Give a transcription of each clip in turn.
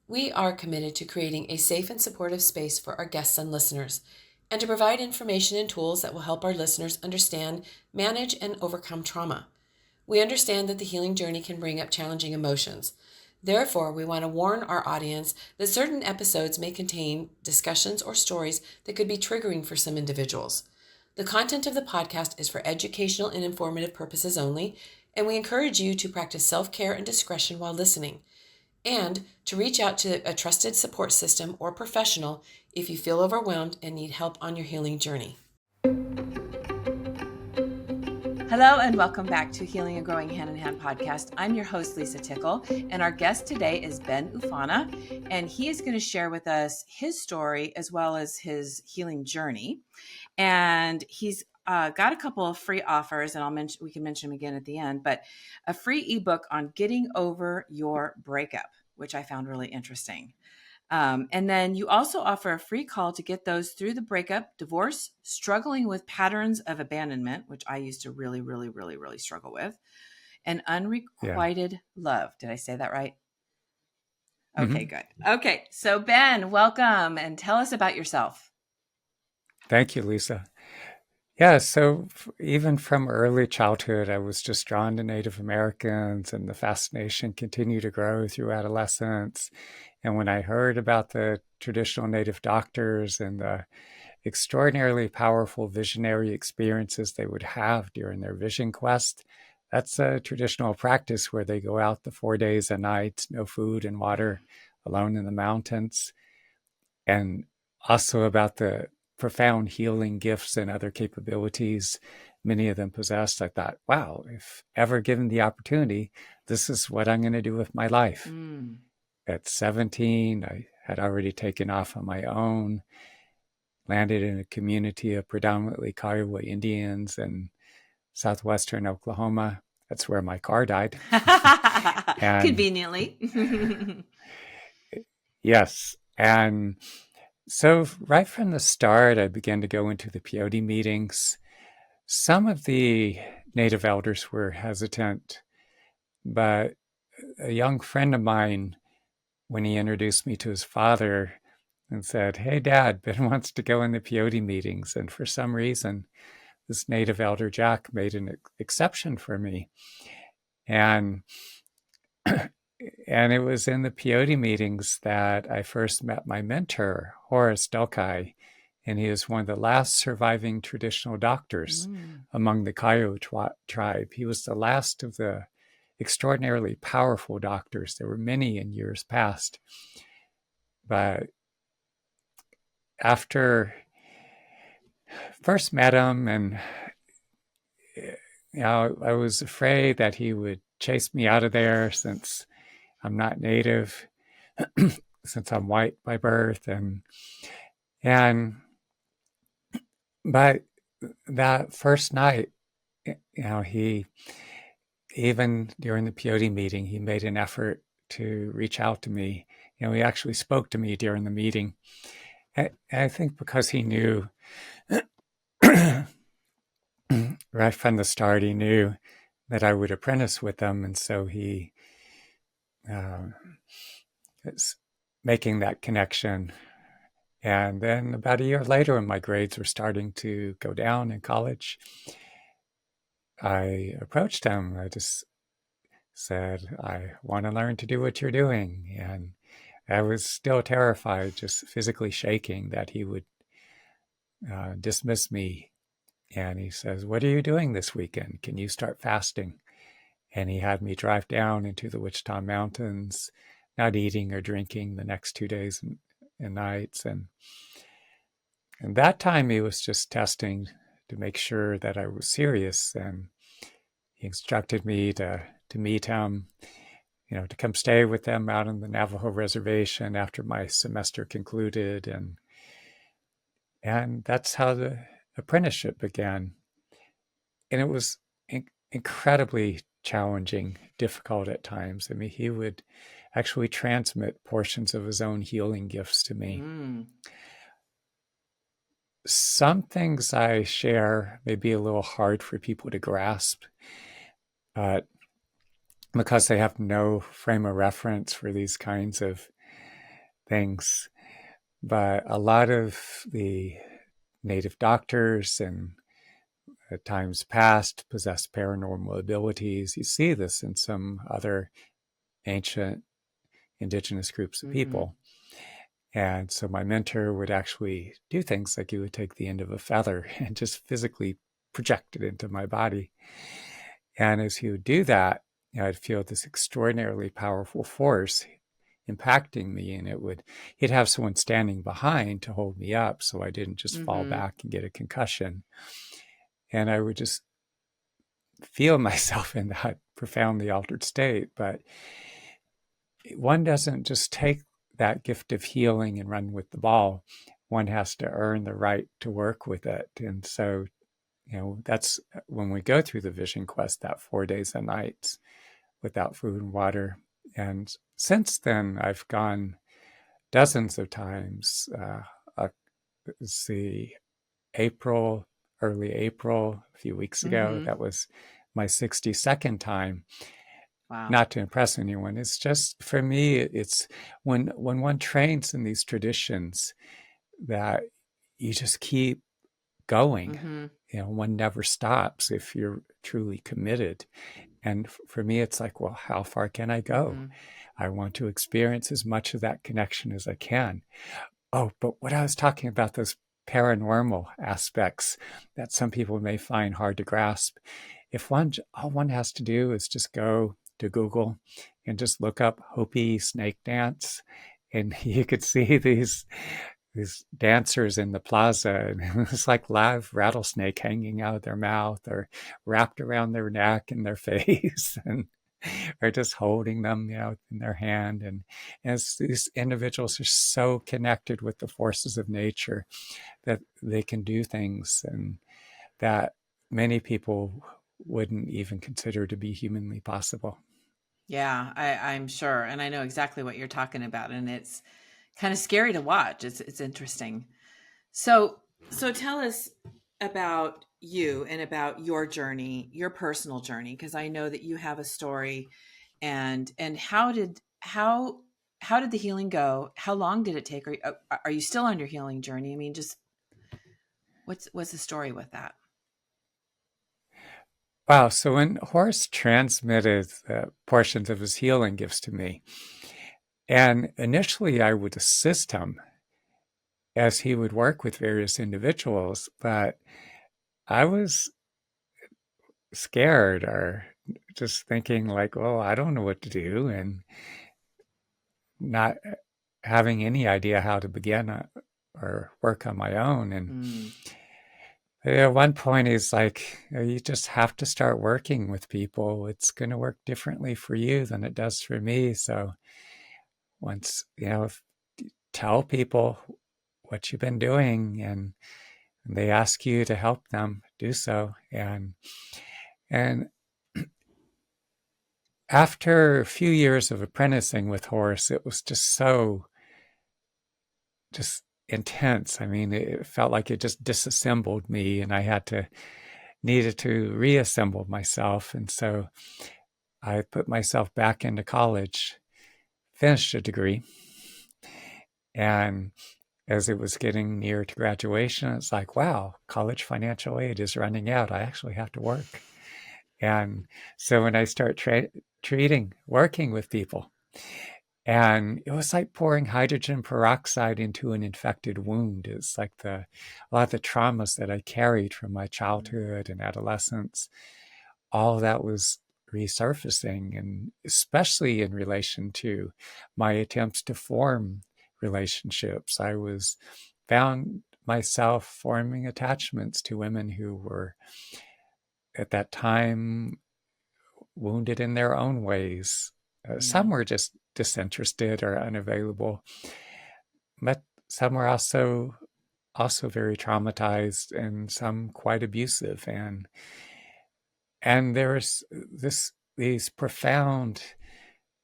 We are committed to creating a safe and supportive space for our guests and listeners, and to provide information and tools that will help our listeners understand, manage, and overcome trauma. We understand that the healing journey can bring up challenging emotions. Therefore, we want to warn our audience that certain episodes may contain discussions or stories that could be triggering for some individuals. The content of the podcast is for educational and informative purposes only, and we encourage you to practice self-care and discretion while listening, and to reach out to a trusted support system or professional if you feel overwhelmed and need help on your healing journey. Hello and welcome back to Healing and Growing Hand in Hand podcast. I'm your host, Lisa Tickle, and our guest today is Ben Oofana, and he is going to share with us his story as well as his healing journey. And he's got a couple of free offers, and we can mention them again at the end, but a free ebook on getting over your breakup, which I found really interesting. And then you also offer a free call to get those through the breakup, divorce, struggling with patterns of abandonment, which I used to really, really, really, really struggle with, and unrequited love. Did I say that right? Okay, good. Okay, so Ben, welcome, and tell us about yourself. Thank you, Lisa. Yeah, so even from early childhood, I was just drawn to Native Americans, and the fascination continued to grow through adolescence. And when I heard about the traditional Native doctors and the extraordinarily powerful visionary experiences they would have during their vision quest, that's a traditional practice where they go out the 4 days and nights, no food and water, alone in the mountains. And also about the profound healing gifts and other capabilities many of them possessed. I thought, wow, if ever given the opportunity, this is what I'm going to do with my life. At 17, I had already taken off on my own, landed in a community of predominantly Kiowa Indians in southwestern Oklahoma. That's where my car died. Conveniently. Yes. And so right from the start, I began to go into the peyote meetings. Some of the Native elders were hesitant, but a young friend of mine, when he introduced me to his father and said, "Hey, Dad, Ben wants to go in the peyote meetings." And for some reason, this Native elder Jack made an exception for me. And it was in the peyote meetings that I first met my mentor, Horace Daukei, and he is one of the last surviving traditional doctors among the Kiowa tribe. He was the last of the extraordinarily powerful doctors. There were many in years past. But after first met him, and I was afraid that he would chase me out of there since I'm not Native, since I'm white by birth, but that first night, he, even during the peyote meeting, he made an effort to reach out to me. He actually spoke to me during the meeting. I think because he knew right from the start, he knew that I would apprentice with them, and so he is making that connection. And then about a year later, when my grades were starting to go down in college, I approached him. I just said, "I want to learn to do what you're doing." And I was still terrified, just physically shaking, that he would dismiss me. And he says, "What are you doing this weekend? Can you start fasting?" And he had me drive down into the Wichita Mountains, not eating or drinking the next 2 days and nights. And that time he was just testing to make sure that I was serious. And he instructed me to meet him, to come stay with them out on the Navajo reservation after my semester concluded. And that's how the apprenticeship began. And it was incredibly challenging, difficult at times. I mean, he would actually transmit portions of his own healing gifts to me. Some things I share may be a little hard for people to grasp, but because they have no frame of reference for these kinds of things. But a lot of the native doctors and at times past possess paranormal abilities. You see this in some other ancient indigenous groups of Mm-hmm. people. And so my mentor would actually do things like he would take the end of a feather and just physically project it into my body. And as he would do that, I'd feel this extraordinarily powerful force impacting me, and he'd have someone standing behind to hold me up so I didn't just fall Mm-hmm. back and get a concussion. And I would just feel myself in that profoundly altered state. But one doesn't just take that gift of healing and run with the ball. One has to earn the right to work with it. And so, that's when we go through the vision quest, that 4 days and nights without food and water. And since then, I've gone dozens of times. Let's see, early April, a few weeks ago, Mm-hmm. that was my 62nd time. Wow. Not to impress anyone. It's just, for me, it's when one trains in these traditions that you just keep going. Mm-hmm. One never stops if you're truly committed. And for me, it's like, well, how far can I go? Mm-hmm. I want to experience as much of that connection as I can. Oh, but what I was talking about, those paranormal aspects that some people may find hard to grasp. All one has to do is just go to Google and just look up Hopi snake dance, and you could see these dancers in the plaza, and it's like live rattlesnake hanging out of their mouth or wrapped around their neck and their face, and or just holding them, in their hand. And as these individuals are so connected with the forces of nature that they can do things and that many people wouldn't even consider to be humanly possible. Yeah, I'm sure. And I know exactly what you're talking about. And it's kind of scary to watch. It's interesting. So so tell us about you and about your journey, your personal journey, because I know that you have a story. And how did the healing go? How long did it take? Are you still on your healing journey? I mean, just what's the story with that? Wow. So when Horace transmitted portions of his healing gifts to me, and initially I would assist him as he would work with various individuals, but I was scared or just thinking like, well, I don't know what to do, and not having any idea how to begin or work on my own. And Mm, at one point, he's like, you just have to start working with people. It's going to work differently for you than it does for me. So once, tell people what you've been doing, and they ask you to help them, do so. And after a few years of apprenticing with Horace, it was just intense. I mean, it felt like it just disassembled me, and needed to reassemble myself. And so I put myself back into college, finished a degree, and as it was getting near to graduation, it's like, wow, college financial aid is running out. I actually have to work. And so when I start working with people, and it was like pouring hydrogen peroxide into an infected wound. It's like a lot of the traumas that I carried from my mm, childhood and adolescence, all of that was resurfacing, and especially in relation to my attempts to form relationships. I was found myself forming attachments to women who were at that time wounded in their own ways. Some mm, were just disinterested or unavailable, but some were also very traumatized, and some quite abusive. And there's these profound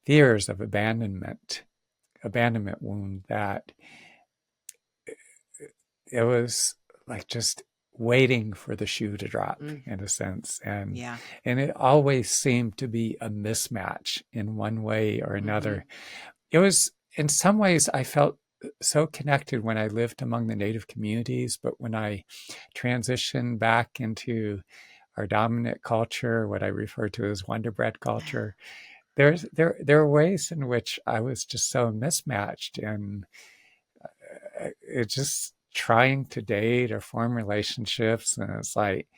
fears of abandonment wound, that it was like just waiting for the shoe to drop, mm. in a sense. Yeah. And it always seemed to be a mismatch in one way or Mm-hmm. another. It was in some ways, I felt so connected when I lived among the Native communities, but when I transitioned back into our dominant culture, what I refer to as Wonder Bread culture, there are ways in which I was just so mismatched, and it just trying to date or form relationships, and it's like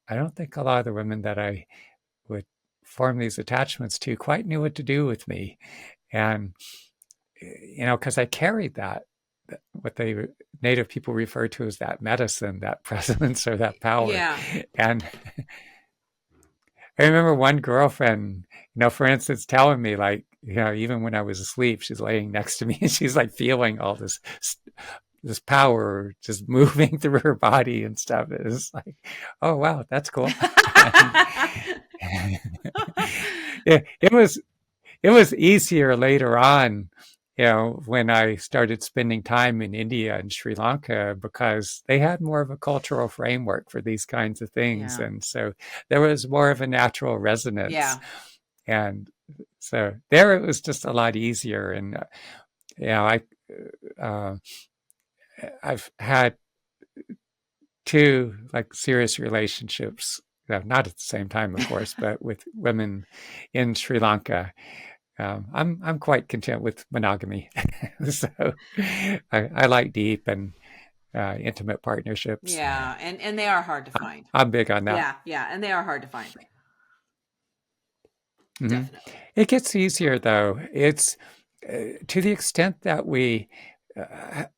I don't think a lot of the women that I would form these attachments to quite knew what to do with me, and because I carried that, what they Native people refer to as that medicine, that presence, or that power, Yeah. and I remember one girlfriend, for instance, telling me, like, even when I was asleep, she's laying next to me and she's like feeling all this power just moving through her body and stuff. It's like, oh wow, that's cool. And it was easier later on, when I started spending time in India and Sri Lanka, because they had more of a cultural framework for these kinds of things. Yeah. And so there was more of a natural resonance. Yeah. And so there it was just a lot easier. And, uh, I've had two like serious relationships, not at the same time, of course, but with women in Sri Lanka. I'm quite content with monogamy, so I like deep and intimate partnerships. Yeah. And they are hard to find. I'm big on that. Yeah. Yeah. And they are hard to find. Hmm. Definitely. It gets easier though. It's to the extent that we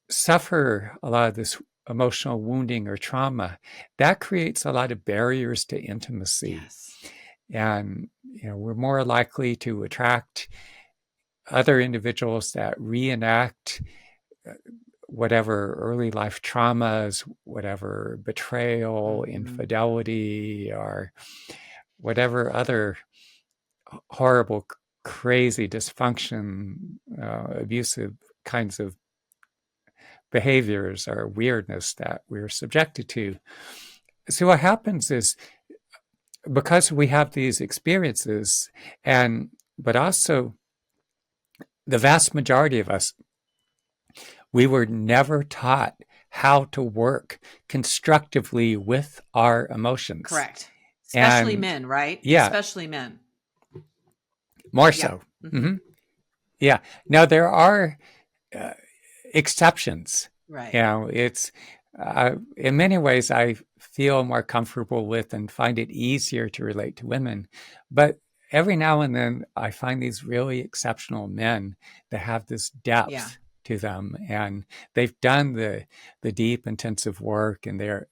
suffer a lot of this emotional wounding or trauma, that creates a lot of barriers to intimacy, Yes. and we're more likely to attract other individuals that reenact whatever early life traumas, whatever betrayal, infidelity, or whatever other horrible, crazy dysfunction, abusive kinds of behaviors or weirdness that we're subjected to. So what happens is, because we have these experiences, but also the vast majority of us, we were never taught how to work constructively with our emotions. Correct. Especially And men, right? yeah, Especially men. more Yeah. so. Mm-hmm. Yeah. Now, there are uh, exceptions. Right. It's in many ways I feel more comfortable with and find it easier to relate to women. But every now and then I find these really exceptional men that have this depth. Yeah. To them, and they've done the deep, intensive work, and they're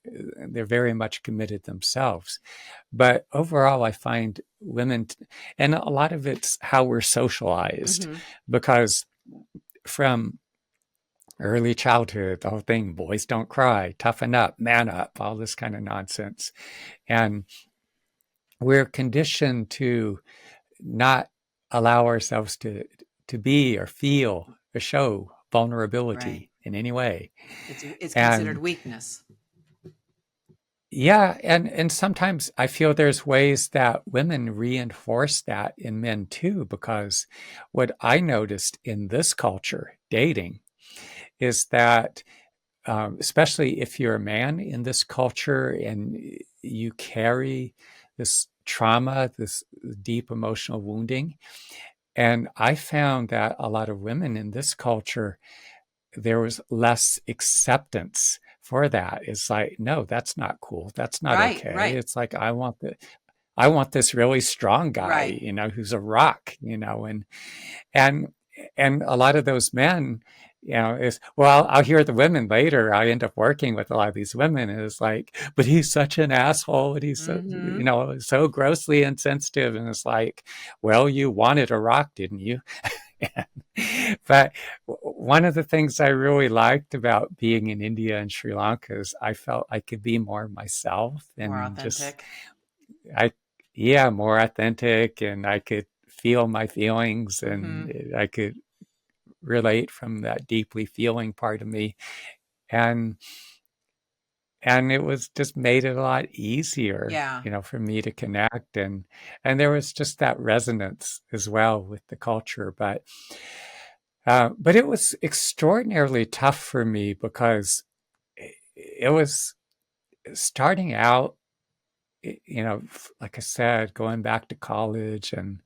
very much committed themselves. But overall, I find women, and a lot of it's how we're socialized, because from early childhood, the whole thing, boys don't cry, toughen up, man up, all this kind of nonsense. And we're conditioned to not allow ourselves to be or feel or show vulnerability in any way. It's considered weakness. Yeah, and sometimes I feel there's ways that women reinforce that in men too, because what I noticed in this culture, dating, is that especially if you're a man in this culture and you carry this trauma, this deep emotional wounding, and I found that a lot of women in this culture, there was less acceptance for that. It's like, no, that's not cool. That's not okay. Right. It's like, I want this really strong guy, who's a rock, and a lot of those men, is, well, I'll hear the women later. I end up working with a lot of these women. And it's like, but he's such an asshole, and he's so, so grossly insensitive. And it's like, well, you wanted a rock, didn't you? But one of the things I really liked about being in India and Sri Lanka is I felt I could be more myself and more authentic. More authentic, and I could feel my feelings, and I could relate from that deeply feeling part of me. And it was just made it a lot easier, for me to connect. And there was just that resonance as well with the culture. But But it was extraordinarily tough for me because it was starting out, like I said, going back to college and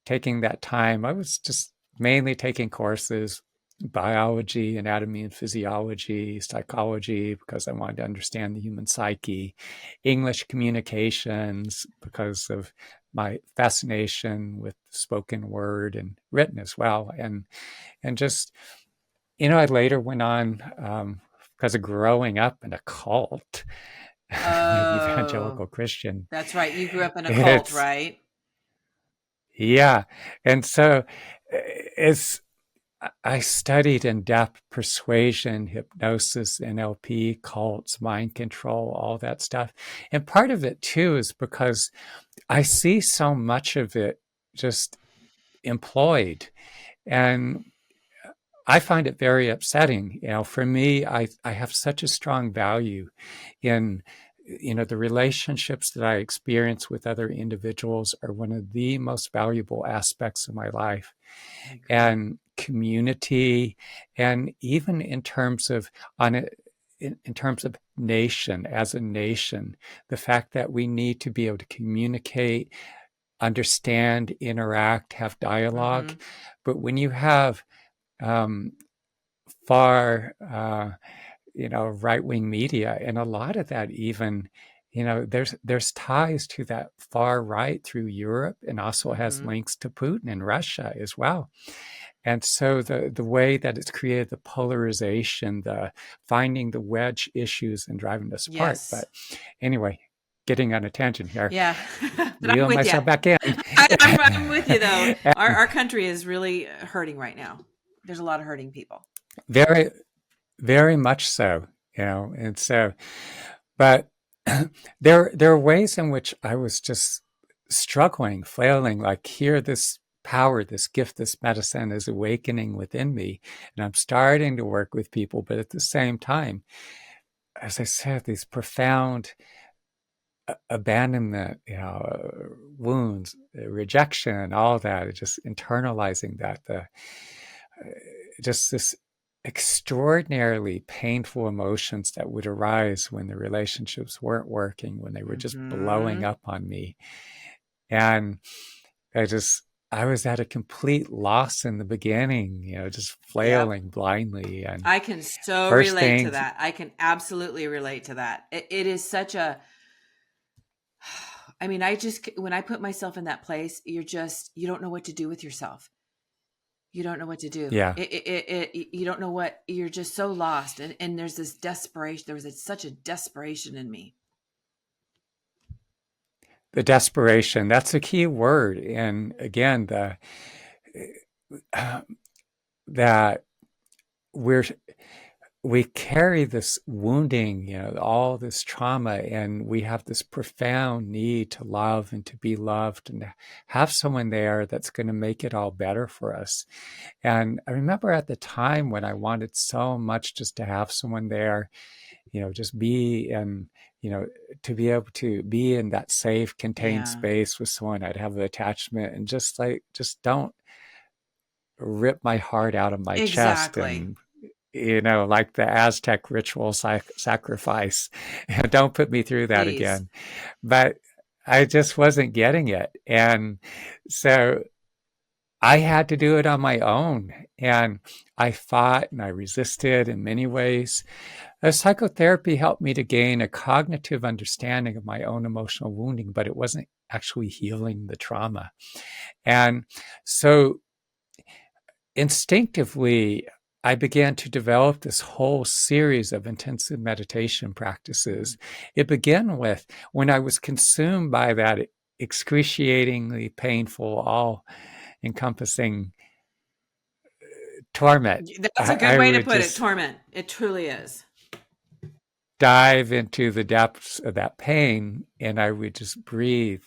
taking that time. I was just mainly taking courses, biology, anatomy and physiology, psychology, because I wanted to understand the human psyche, English communications, because of my fascination with spoken word and written as well. And just, I later went on, because of growing up in a cult, Oh, evangelical Christian. that's right. You grew up in a cult, It's, right? yeah. And so it's, I studied in depth persuasion, hypnosis, NLP, cults, mind control, all that stuff. And part of it too is because I see so much of it just employed. And I find it very upsetting. For me, I have such a strong value in, the relationships that I experience with other individuals are one of the most valuable aspects of my life. I agree. And community, and even in terms of on a, in terms of nation, as a nation, the fact that we need to be able to communicate, understand, interact, have dialogue. Mm-hmm. But when you have um, far, right wing media, and a lot of that even, there's ties to that far right through Europe, and also has Mm-hmm. links to Putin and Russia as well. And so the way that it's created the polarization, the finding the wedge issues and driving us apart. Yes. But anyway, getting on a tangent here, Yeah. But I'm reeling with you. myself back in. I'm with you though. Our country is really hurting right now. There's a lot of hurting people. Very, very much so, and so, but there are ways in which I was just struggling, flailing, like here, this power, this gift, this medicine is awakening within me. And I'm starting to work with people, but at the same time, as I said, these profound abandonment, wounds, rejection, all that, just internalizing that, just this extraordinarily painful emotions that would arise when the relationships weren't working, when they were just blowing Mm-hmm. up on me. And I just, I was at a complete loss in the beginning, just Yep. flailing blindly. And I can so first relate to thing, that. I can absolutely relate to that. It is such a, I mean, when I put myself in that place, you don't know what to do with yourself. You don't know what to do. yeah, You don't know what, you're just so lost. And there's this desperation. Such a desperation in me. the desperation, that's a key word. And again, that we're we carry this wounding, all this trauma, and we have this profound need to love and to be loved and to have someone there that's going to make it all better for us. And I remember at the time when I wanted so much just to have someone there, just be and, to be able to be in that safe, contained Yeah, space with someone, I'd have an attachment and just don't rip my heart out of my chest exactly. and like the Aztec ritual sacrifice. Don't put me through that Please. again. But I just wasn't getting it. And so I had to do it on my own. And I fought and I resisted in many ways. Psychotherapy helped me to gain a cognitive understanding of my own emotional wounding, but it wasn't actually healing the trauma. And so instinctively, I began to develop this whole series of intensive meditation practices. It began with when I was consumed by that excruciatingly painful, all encompassing torment. That's a good I way to would put it. just Torment. It truly is. dive into the depths of that pain and I would just breathe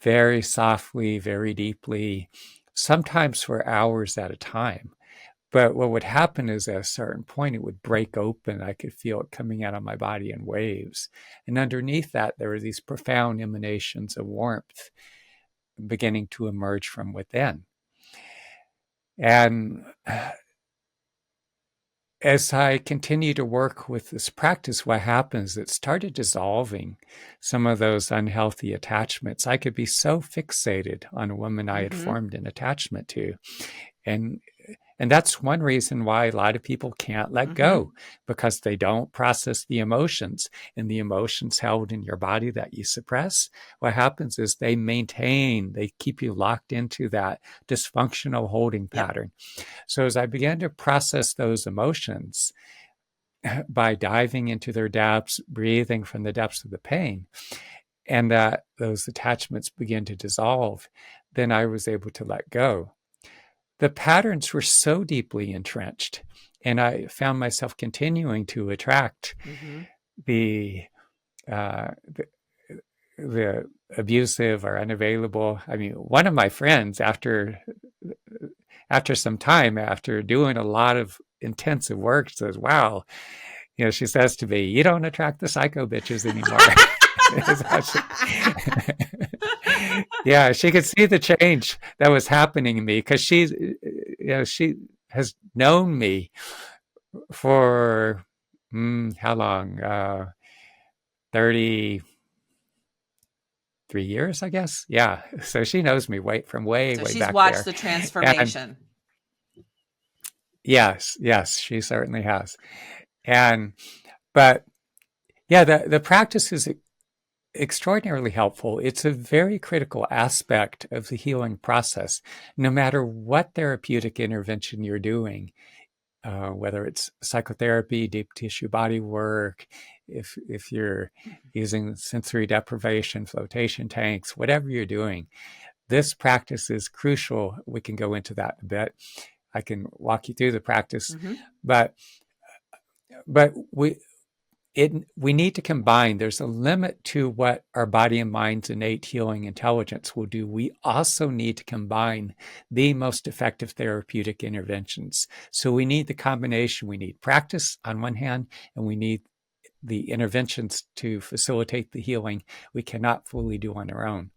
very softly, very deeply, sometimes for hours at a time. But what would happen is at a certain point, it would break open. I could feel it coming out of my body in waves. And underneath that, there were these profound emanations of warmth beginning to emerge from within. And as I continue to work with this practice, what happens, it started dissolving some of those unhealthy attachments. I could be so fixated on a woman I had formed an attachment to. And that's one reason why a lot of people can't let go, because they don't process the emotions, and the emotions held in your body that you suppress. What happens is they keep you locked into that dysfunctional holding pattern. So as I began to process those emotions by diving into their depths, breathing from the depths of the pain, and that those attachments begin to dissolve, then I was able to let go. The patterns were so deeply entrenched, and I found myself continuing to attract the abusive or unavailable. I mean, one of my friends, after some time, after doing a lot of intensive work, says, "Wow," she says to me, "You don't attract the psycho bitches anymore." Yeah, she could see the change that was happening in me, because she has known me for how long? 33 years, I guess. Yeah, so she knows me from way So she's back watched there. the transformation. And yes, she certainly has. But yeah, the practice is extraordinarily helpful. It's a very critical aspect of the healing process, no matter what therapeutic intervention you're doing, whether it's psychotherapy, deep tissue body work, if you're using sensory deprivation, flotation tanks, whatever you're doing. This practice is crucial. We can go into that a bit. I can walk you through the practice, but we need to combine. There's a limit to what our body and mind's innate healing intelligence will do. We also need to combine the most effective therapeutic interventions. So we need the combination. We need practice on one hand, and we need the interventions to facilitate the healing we cannot fully do on our own.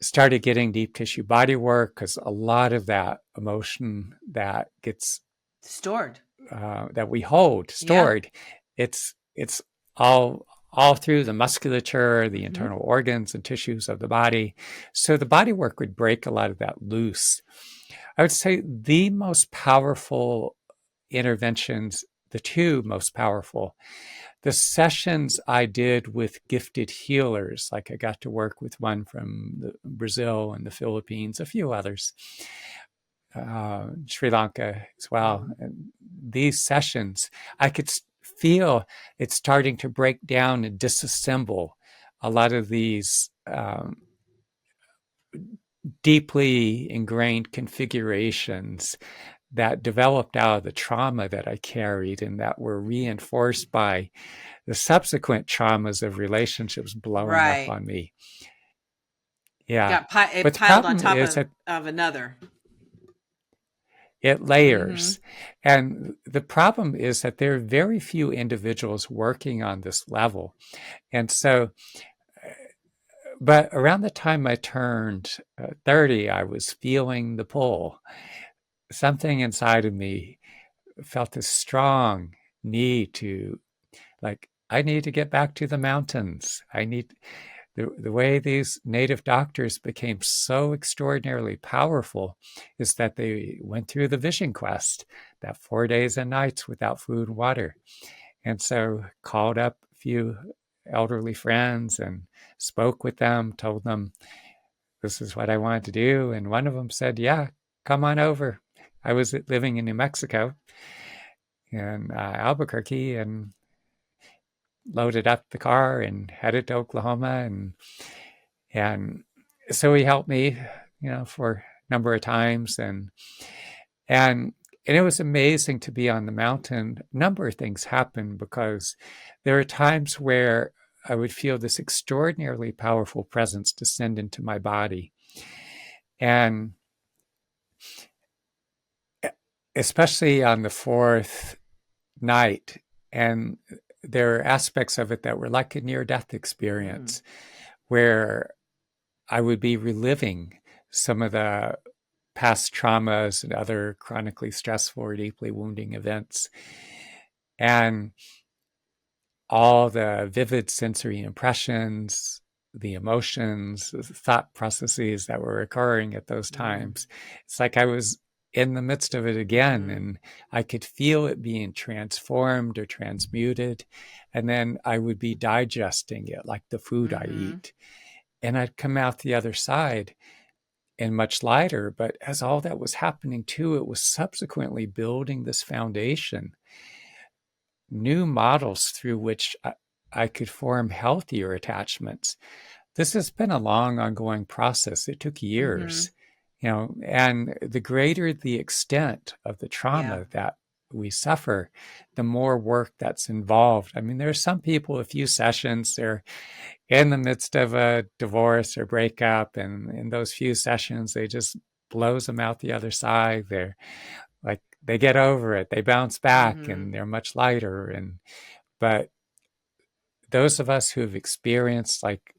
Started getting deep tissue body work, because a lot of that emotion that gets stored, that we hold stored, it's all through the musculature, the internal organs and tissues of the body. So the body work would break a lot of that loose. I would say the most powerful interventions, the two most powerful, the sessions I did with gifted healers, like I got to work with one from Brazil and the Philippines, a few others, Sri Lanka as well. And these sessions, I could feel it starting to break down and disassemble a lot of these deeply ingrained configurations that developed out of the trauma that I carried, and that were reinforced by the subsequent traumas of relationships blowing up on me. Yeah. It piled on top of another. It layers. And the problem is that there are very few individuals working on this level. And so, but around the time I turned 30, I was feeling the pull. Something inside of me felt this strong need to, I need to get back to the mountains. I need, the way these native doctors became so extraordinarily powerful is that they went through the vision quest, that 4 days and nights without food and water. And so called up a few elderly friends and spoke with them, told them this is what I wanted to do. And one of them said, "Yeah, come on over." I was living in New Mexico, in Albuquerque, and loaded up the car and headed to Oklahoma. And so he helped me, for a number of times. And it was amazing to be on the mountain. A number of things happened, because there are times where I would feel this extraordinarily powerful presence descend into my body. And especially on the fourth night, and there are aspects of it that were like a near-death experience, where I would be reliving some of the past traumas and other chronically stressful or deeply wounding events. And all the vivid sensory impressions, the emotions, the thought processes that were occurring at those times. It's like I was in the midst of it again, and I could feel it being transformed or transmuted. And then I would be digesting it like the food I eat. And I'd come out the other side and much lighter. But as all that was happening too, it was subsequently building this foundation, new models through which I could form healthier attachments. This has been a long, ongoing process. It took years, and the greater the extent of the trauma that we suffer, the more work that's involved. I mean, there are some people, a few sessions, they're in the midst of a divorce or breakup, and in those few sessions, they just blows them out the other side. They're like, they get over it, they bounce back, and they're much lighter. But those of us who have experienced like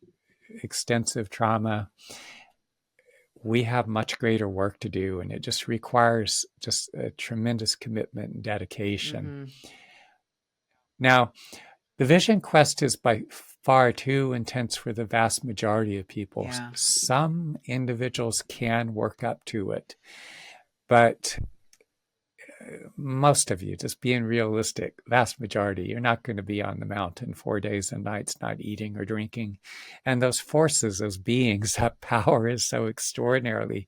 extensive trauma, we have much greater work to do, and it just requires just a tremendous commitment and dedication. Now, the vision quest is by far too intense for the vast majority of people. Some individuals can work up to it, but most of you, just being realistic, vast majority, you're not going to be on the mountain 4 days and nights, not eating or drinking. And those forces, those beings, that power is so extraordinarily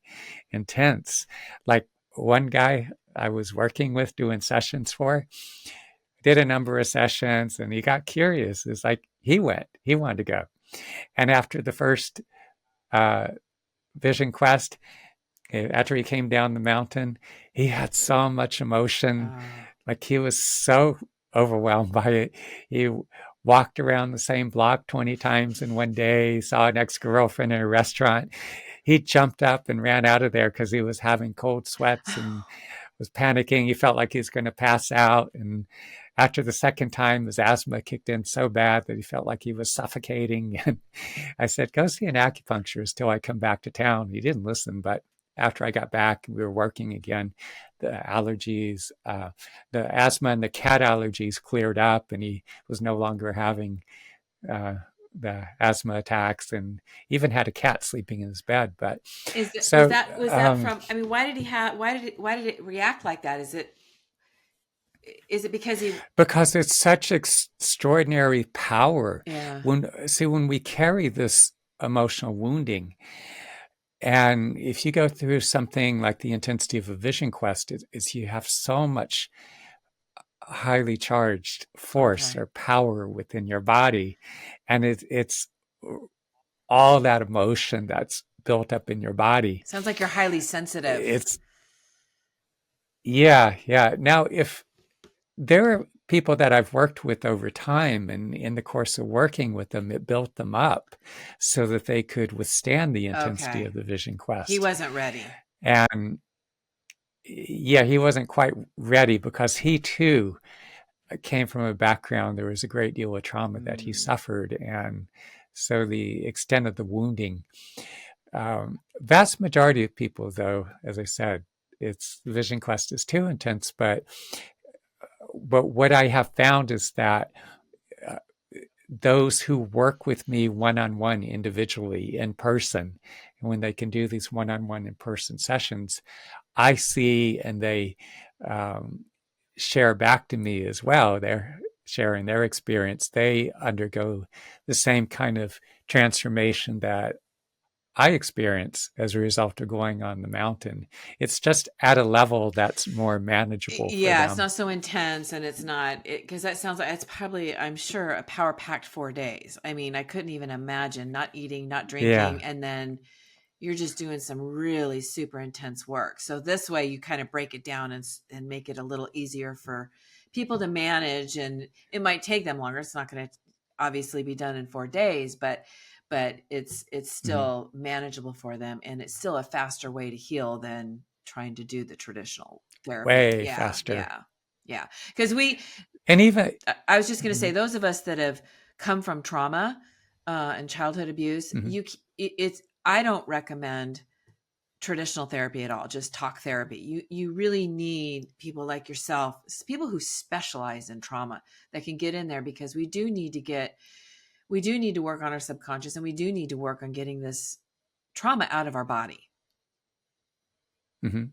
intense. Like one guy I was working with, doing sessions for, did a number of sessions, and he got curious. It's like he wanted to go. And after the first vision quest, after he came down the mountain, he had so much emotion. Like he was so overwhelmed by it. He walked around the same block 20 times in one day, saw an ex-girlfriend in a restaurant. He jumped up and ran out of there because he was having cold sweats and was panicking. He felt like he was going to pass out. And after the second time, his asthma kicked in so bad that he felt like he was suffocating. And I said, go see an acupuncturist till I come back to town. He didn't listen, but after I got back and we were working again, the allergies, the asthma and the cat allergies cleared up, and he was no longer having the asthma attacks, and even had a cat sleeping in his bed. But was that from? I mean, why did it react like that? Is it because it's such extraordinary power? When we carry this emotional wounding, and if you go through something like the intensity of a vision quest, is you have so much highly charged force or power within your body, and it's all that emotion that's built up in your body. Sounds like you're highly sensitive. Now, if there are people that I've worked with over time, and in the course of working with them, it built them up so that they could withstand the intensity of the vision quest. He wasn't ready. And he wasn't quite ready because he too came from a background. There was a great deal of trauma that he suffered. And so the extent of the wounding, vast majority of people, though, as I said, the vision quest is too intense. But what I have found is that those who work with me one-on-one individually in person, and when they can do these one-on-one in-person sessions, I see, and they share back to me as well. They're sharing their experience. They undergo the same kind of transformation that I experience as a result of going on the mountain. It's just at a level that's more manageable for them. It's not so intense, and it's not, because that sounds like it's probably, I'm sure, a power-packed 4 days. I mean, I couldn't even imagine not eating, not drinking, and then you're just doing some really super intense work. So this way you kind of break it down and make it a little easier for people to manage, and it might take them longer. It's not going to obviously be done in 4 days, but it's still manageable for them, and it's still a faster way to heal than trying to do the traditional therapy. Way faster. Yeah. Because I was just going to say, those of us that have come from trauma and childhood abuse, I don't recommend traditional therapy at all, just talk therapy. You really need people like yourself, people who specialize in trauma, that can get in there, because we do need to work on our subconscious, and we do need to work on getting this trauma out of our body. Mm-hmm.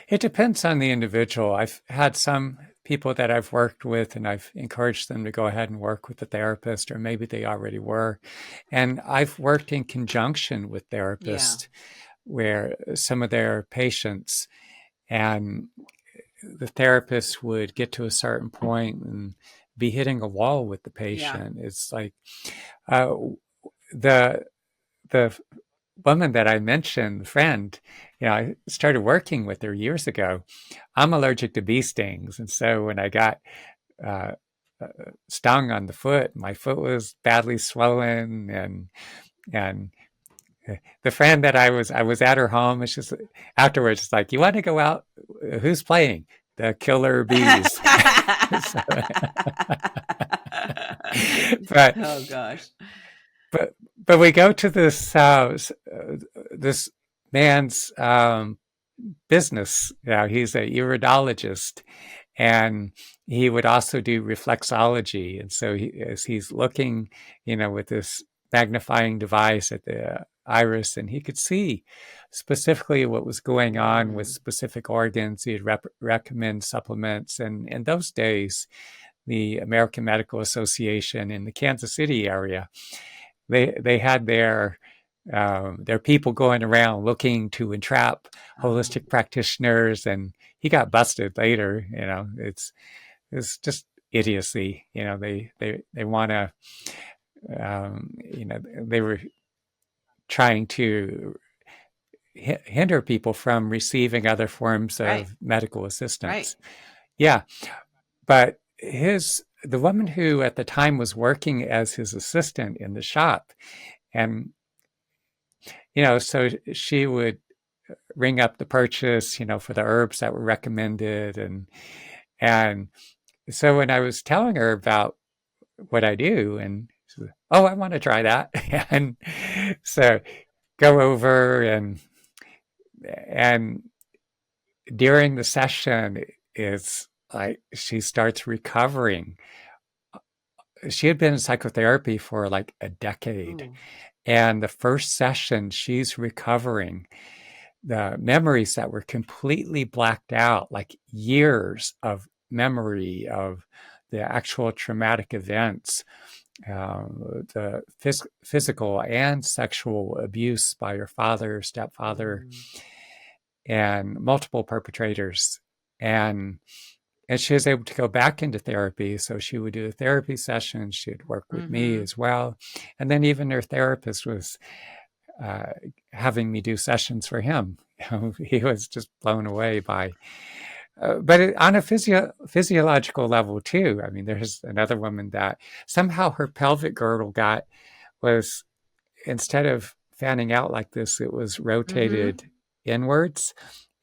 It depends on the individual. I've had some people that I've worked with, and I've encouraged them to go ahead and work with a therapist, or maybe they already were. And I've worked in conjunction with Yeah. therapists where some of their patients, and the therapist would get to a certain point and be hitting a wall with the patient. Yeah. It's like uh, the the woman that I mentioned, friend, I started working with her years ago. I'm allergic to bee stings, and so when I got uh, stung on the foot, my foot was badly swollen, and the friend that I was at her home, it's just afterwards, it's like, you want to go out? Who's playing? The killer bees. So, but oh gosh. But we go to this man's business. He's a iridologist, and he would also do reflexology. And so as he's looking, with this magnifying device at the iris, and he could see specifically what was going on with specific organs. He'd recommend supplements. And in those days, the American Medical Association in the Kansas City area, they had their people going around looking to entrap holistic practitioners, and he got busted later. It's just idiocy. They want to, they were trying to hinder people from receiving other forms of medical assistance. Yeah, but the woman who at the time was working as his assistant in the shop, and so she would ring up the purchase, for the herbs that were recommended, and so when I was telling her about what I do, and she said, "Oh, I want to try that," and so go over, and during the session, it's like she starts recovering. She had been in psychotherapy for like a decade. Ooh. And the first session, she's recovering the memories that were completely blacked out, like years of memory of the actual traumatic events, the physical and sexual abuse by her father, stepfather, and multiple perpetrators. And she was able to go back into therapy. So she would do a therapy session. She'd work with me as well. And then even her therapist was having me do sessions for him. He was just blown away by, but on a physiological level too. I mean, there's another woman that somehow her pelvic girdle was, instead of fanning out like this, it was rotated inwards,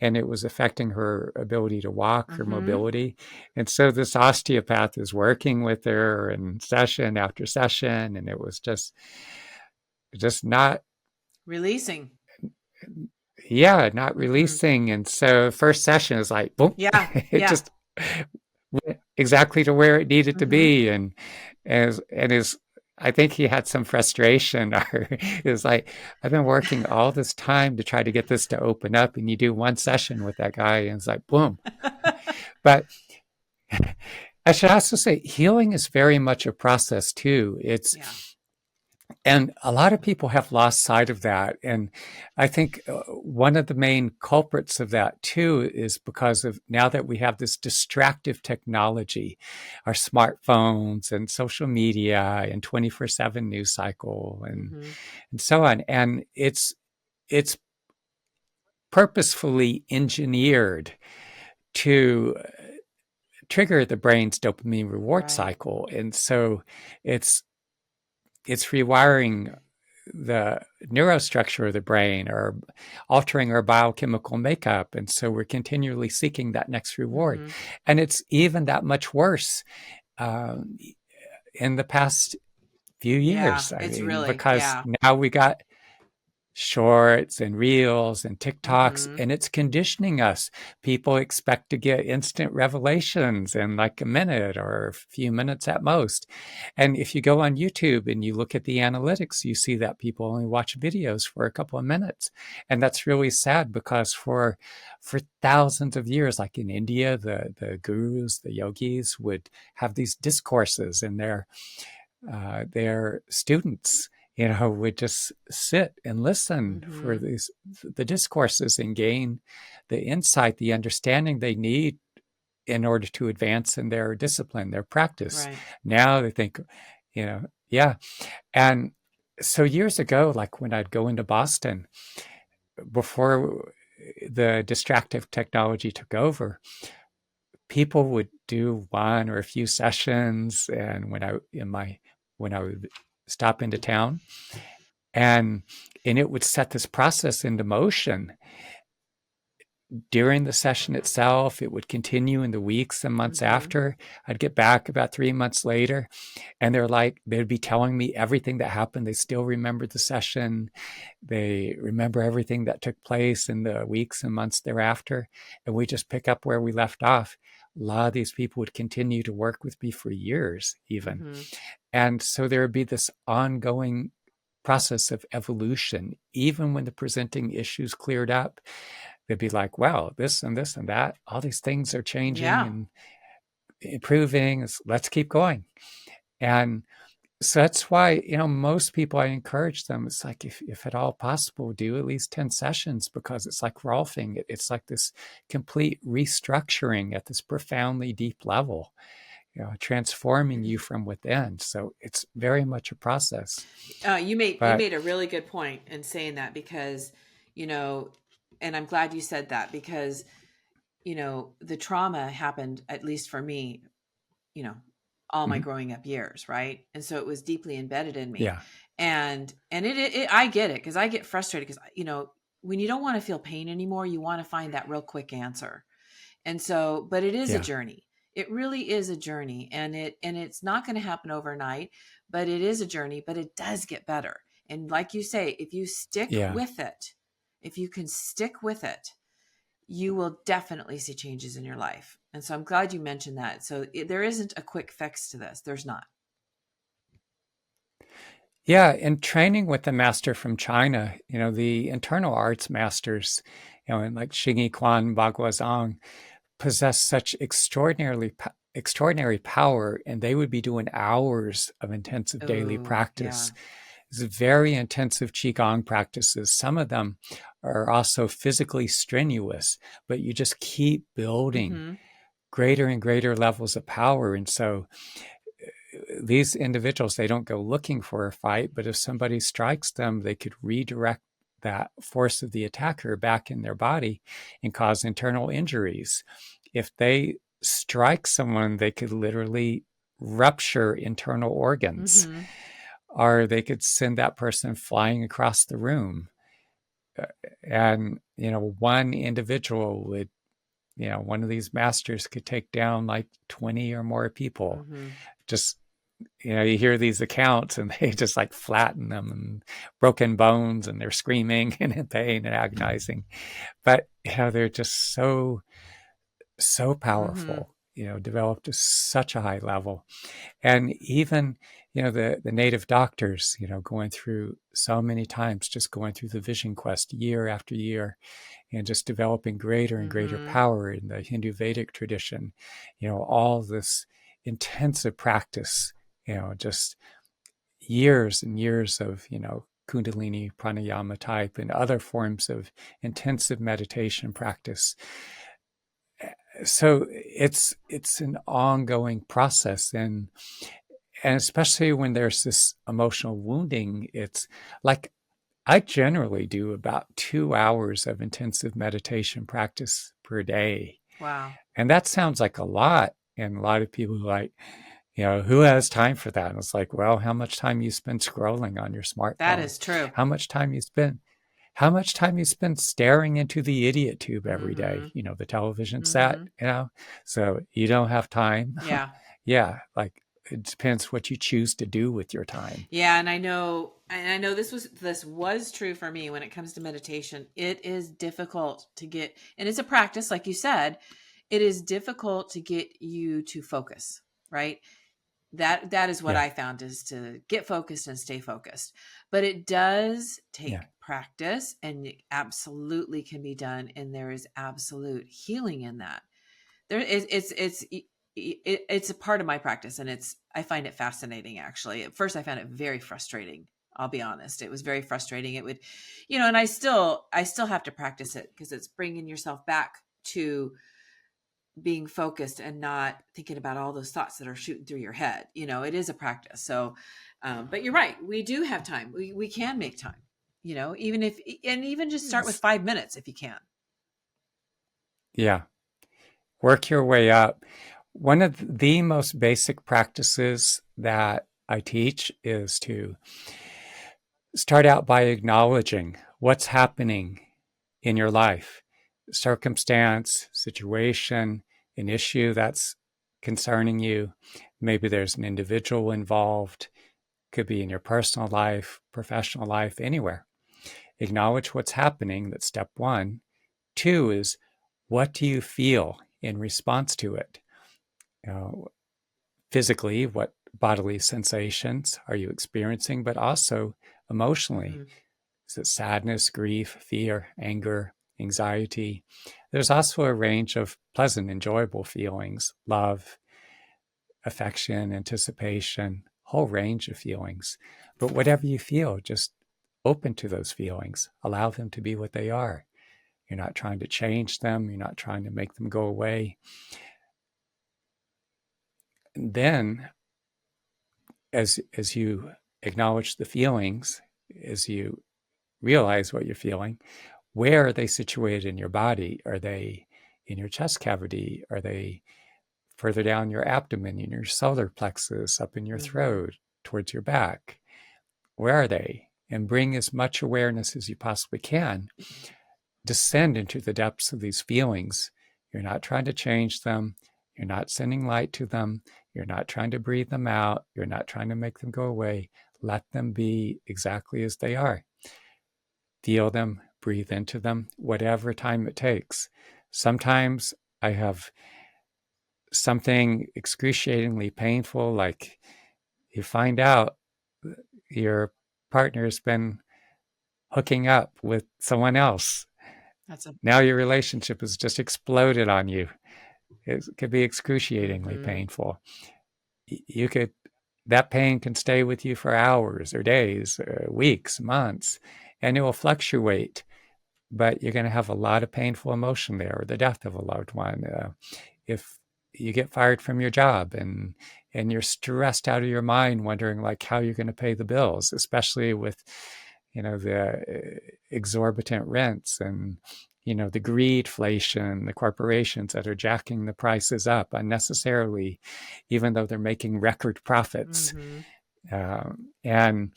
and it was affecting her ability to walk, her mobility. And so this osteopath is working with her in session after session, and it was just not releasing. Yeah, not releasing. And so first session is like, boom. Yeah. It just went exactly to where it needed to be. And I think he had some frustration. It was like, I've been working all this time to try to get this to open up, and you do one session with that guy, and it's like, boom. But I should also say, healing is very much a process too. And a lot of people have lost sight of that. And I think one of the main culprits of that too is because of, now that we have this distractive technology, our smartphones and social media and 24/7 news cycle and so on. And it's purposefully engineered to trigger the brain's dopamine reward cycle. And so it's rewiring the neurostructure of the brain, or altering our biochemical makeup. And so we're continually seeking that next reward. And it's even that much worse in the past few years. Really, because now we got shorts and reels and TikToks, Mm-hmm. and it's conditioning us. People expect to get instant revelations in like a minute or a few minutes at most. And if you go on YouTube and you look at the analytics, you see that people only watch videos for a couple of minutes. And that's really sad because for thousands of years, like in India, the gurus, the yogis would have these discourses and their students, would just sit and listen for Mm-hmm. the discourses and gain the insight, the understanding they need in order to advance in their discipline, their practice. Right. Now they think, yeah. And so years ago, like when I'd go into Boston, before the distractive technology took over, people would do one or a few sessions, and when I would stop into town, and it would set this process into motion during the session itself. It would continue in the weeks and months Mm-hmm. after. I'd get back about 3 months later, and they'd be telling me everything that happened. They still remember the session. They remember everything that took place in the weeks and months thereafter. And we just pick up where we left off. A lot of these people would continue to work with me for years, even. Mm-hmm. And so there would be this ongoing process of evolution. Even when the presenting issues cleared up, they'd be like, wow, this and this and that, all these things are changing Yeah. and improving. Let's keep going. And so that's why, most people, I encourage them, it's like, if at all possible, do at least 10 sessions, because it's like Rolfing. It's like this complete restructuring at this profoundly deep level, transforming you from within. So it's very much a process. You But made a really good point in saying that, because you know, and I'm glad you said that, because the trauma happened, at least for me, you know, all my mhm, growing up years, right? And so it was deeply embedded in me. yeah, And it I get it, because I get frustrated, because when you don't want to feel pain anymore, you want to find that real quick answer. And so, but it is a yeah, journey. It really is a journey, and it's not going to happen overnight, but it is a journey, but it does get better. And like you say, if you stick yeah. with it, if you can stick with it, you will definitely see changes in your life. And so I'm glad you mentioned that. So there isn't a quick fix to this. There's not. Yeah, in training with the master from China, the internal arts masters, and like Xingyi Quan, Baguazhang, possess such extraordinary power, and they would be doing hours of intensive daily Oh, practice. yeah. It's very intensive qigong practices. Some of them are also physically strenuous, but you just keep building Mm-hmm. greater and greater levels of power. And so these individuals, they don't go looking for a fight, but if somebody strikes them, they could redirect that force of the attacker back in their body and cause internal injuries. If they strike someone, they could literally rupture internal organs, Mm-hmm. or they could send that person flying across the room. And, one individual would, one of these masters could take down like 20 or more people. Mm-hmm. Just, you hear these accounts and they just like flatten them and broken bones and they're screaming and in pain and agonizing. But, they're just so Mm-hmm. powerful, developed to such a high level. And even, the native doctors, going through so many times, just going through the vision quest year after year, and just developing greater and greater Mm-hmm. power in the Hindu Vedic tradition, all this intensive practice, just years and years of, Kundalini pranayama type and other forms of intensive meditation practice. So it's an ongoing process, and especially when there's this emotional wounding, it's like I generally do about 2 hours of intensive meditation practice per day. Wow. And that sounds like a lot. And a lot of people are like, who has time for that? And it's like, well, how much time you spend scrolling on your That smartphone? is true. How much time you spend how much time you spend staring into the idiot tube every Mm-hmm. day, the television set, Mm-hmm. so you don't have time. Yeah. Yeah, like it depends what you choose to do with your time. Yeah, and I know this was true for me when it comes to meditation. It is difficult to get, and it's a practice, like you said. It is difficult to get you to focus, right? That is what Yeah, I found, is to get focused and stay focused. But it does yeah, take practice, and it absolutely can be done, and there is absolute healing in that. There is it's a part of my practice, and I find it fascinating. Actually, at first I found it very frustrating. I'll be honest, it was very frustrating. It would, and I still have to practice it, because it's bringing yourself back to being focused and not thinking about all those thoughts that are shooting through your head. It is a practice. So but you're right, we do have time. We can make time, even just start with 5 minutes if you can. yeah. Work your way up. One of the most basic practices that I teach is to start out by acknowledging what's happening in your life, circumstance, situation, an issue that's concerning you. Maybe there's an individual involved, could be in your personal life, professional life, anywhere. Acknowledge what's happening. That's step one. Two is, what do you feel in response to it? Physically, what bodily sensations are you experiencing, but also emotionally? Mm-hmm. Is it sadness, grief, fear, anger, anxiety? There's also a range of pleasant, enjoyable feelings: love, affection, anticipation, whole range of feelings. But whatever you feel, just open to those feelings. Allow them to be what they are. You're not trying to change them. You're not trying to make them go away. And then, as you acknowledge the feelings, as you realize what you're feeling, where are they situated in your body? Are they in your chest cavity? Are they further down your abdomen, in your solar plexus, up in your Mm-hmm. throat, towards your back? Where are they? And bring as much awareness as you possibly can. Descend into the depths of these feelings. You're not trying to change them. You're not sending light to them. You're not trying to breathe them out. You're not trying to make them go away. Let them be exactly as they are. Feel them, breathe into them, whatever time it takes. Sometimes I have something excruciatingly painful, like you find out your partner's been hooking up with someone else. That's a Now your relationship has just exploded on you. It could be excruciatingly Mm-hmm. painful. You could, that pain can stay with you for hours or days, or weeks, months, and it will fluctuate. But you're going to have a lot of painful emotion there, or the death of a loved one. If you get fired from your job and you're stressed out of your mind, wondering like how you're going to pay the bills, especially with the exorbitant rents and the greedflation, the corporations that are jacking the prices up unnecessarily, even though they're making record profits. Mm-hmm. And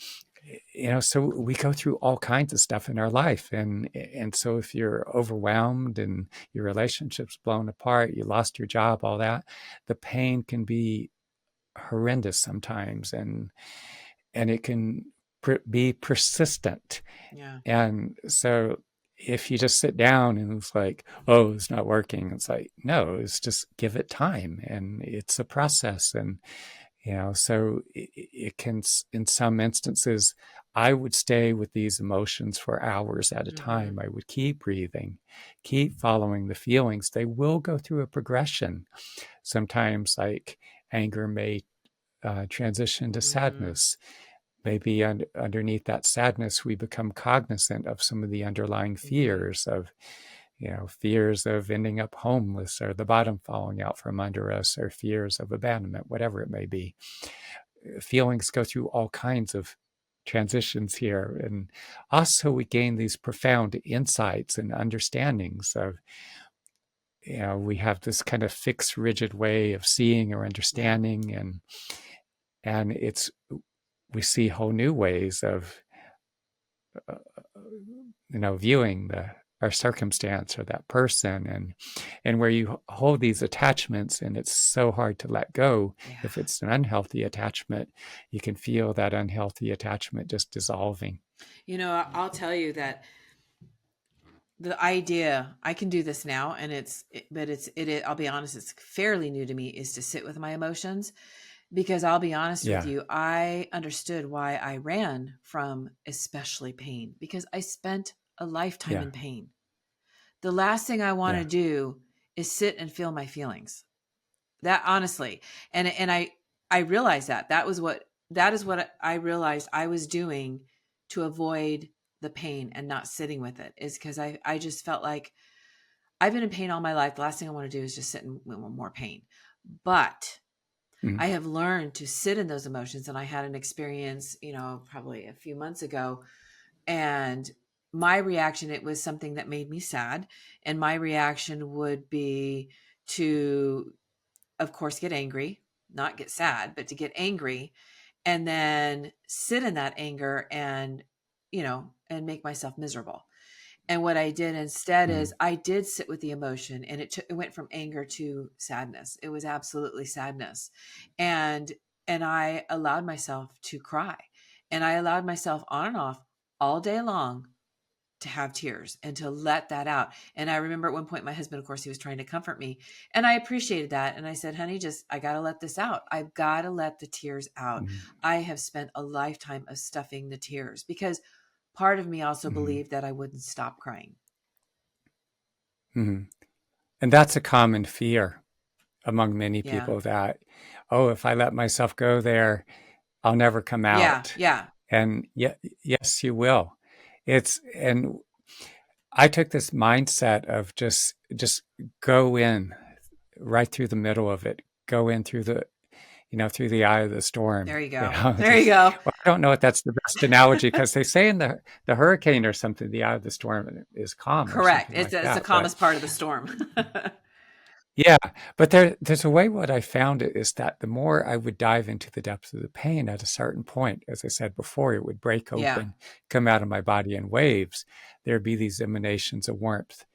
so we go through all kinds of stuff in our life, and so if you're overwhelmed and your relationship's blown apart, you lost your job, all that, the pain can be horrendous sometimes, and it can be persistent. Yeah. And so if you just sit down and it's like, oh, it's not working, it's like, no, it's just give it time, and it's a process. And so it can, in some instances, I would stay with these emotions for hours at a Mm-hmm. time. I would keep breathing, keep following the feelings. They will go through a progression. Sometimes, like anger may transition to Mm-hmm. sadness. Maybe underneath that sadness, we become cognizant of some of the underlying Mm-hmm. fears of, fears of ending up homeless, or the bottom falling out from under us, or fears of abandonment, whatever it may be. Feelings go through all kinds of transitions here. And also, we gain these profound insights and understandings of, we have this kind of fixed, rigid way of seeing or Yeah. understanding, and we see whole new ways of, viewing or circumstance or that person, and where you hold these attachments and it's so hard to let go. Yeah. If it's an unhealthy attachment, you can feel that unhealthy attachment just dissolving. I'll tell you that the idea I can do this now, and I'll be honest, it's fairly new to me, is to sit with my emotions. Because I'll be honest with Yeah, you, I understood why I ran from especially pain, because I spent a lifetime yeah, in pain. The last thing I want yeah. to do is sit and feel my feelings. That honestly, and I realized that is what I realized I was doing to avoid the pain and not sitting with it, is because I just felt like I've been in pain all my life. The last thing I want to do is just sit in more pain. But Mm, I have learned to sit in those emotions. And I had an experience, probably a few months ago. And my reaction, it was something that made me sad. And my reaction would be to, of course, get angry, not get sad, but to get angry and then sit in that anger and make myself miserable. And what I did instead mm, is I did sit with the emotion, and it went from anger to sadness. It was absolutely sadness. And and I allowed myself to cry. And I allowed myself on and off all day long to have tears and to let that out. And I remember at one point my husband, of course, he was trying to comfort me, and I appreciated that. And I said, "Honey, just I got to let this out. I've got to let the tears out. mm, I have spent a lifetime of stuffing the tears because part of me also mm, believed that I wouldn't stop crying." mm. And that's a common fear among many Yeah. people that, oh, if I let myself go there, I'll never come Yeah. out. Yeah. And yet, yes, you will. And I took this mindset of just go in right through the middle of it, go in through through the eye of the storm. There you go. There you Just, go. well, I don't know if that's the best analogy because they say in the hurricane or something, the eye of the storm is calm or Correct. something It's like it's the that. But calmest part of the storm. yeah, but there's a way. What I found is that the more I would dive into the depths of the pain, at a certain point, as I said before, it would break Yeah. open, come out of my body in waves. There'd be these emanations of warmth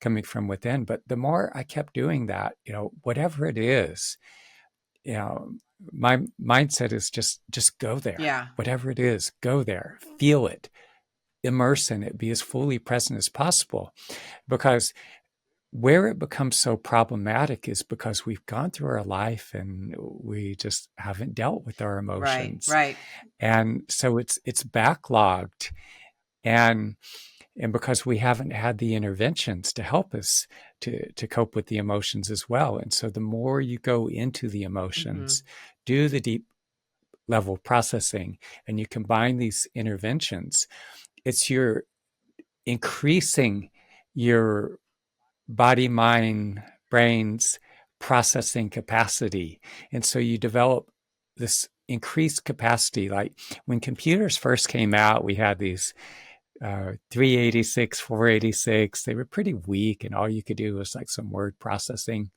coming from within. But the more I kept doing that, whatever it is, you know, my mindset is just go there. Yeah. Whatever it is, go there, feel it, immerse in it, be as fully present as possible. Because where it becomes so problematic is because we've gone through our life and we just haven't dealt with our Right. emotions. Right. And so it's backlogged, and because we haven't had the interventions to help us to cope with the emotions as well. And so the more you go into the Hmm. emotions, do the deep level processing, and you combine these interventions, it's your increasing your body, mind, brain's processing capacity. And so you develop this increased capacity. Like when computers first came out, we had these 386, 486. They were pretty weak, and all you could do was like some word processing.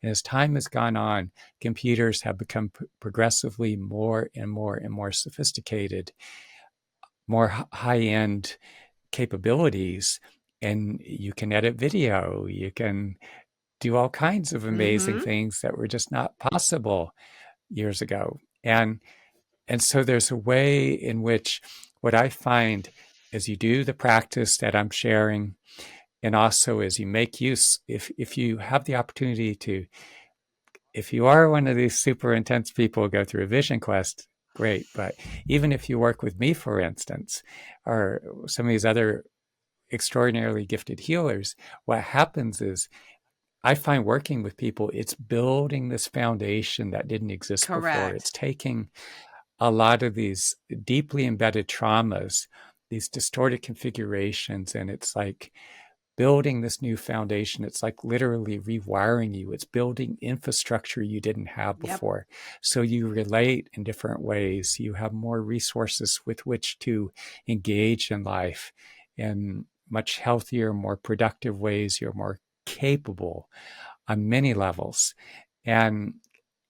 And as time has gone on, computers have become progressively more and more and more sophisticated, more high end capabilities. And you can edit video, you can do all kinds of amazing Hmm. things that were just not possible years ago. And so there's a way in which what I find as you do the practice that I'm sharing, and also as you make use, if you have the opportunity to, if you are one of these super intense people who go through a vision quest, great. But even if you work with me, for instance, or some of these other extraordinarily gifted healers, what happens is I find working with people, it's building this foundation that didn't exist before. It's Correct. taking a lot of these deeply embedded traumas, these distorted configurations, and it's like building this new foundation. It's like literally rewiring you. It's building infrastructure you didn't have Yep. before. So you relate in different ways. You have more resources with which to engage in life in much healthier, more productive ways. You're more capable on many levels. And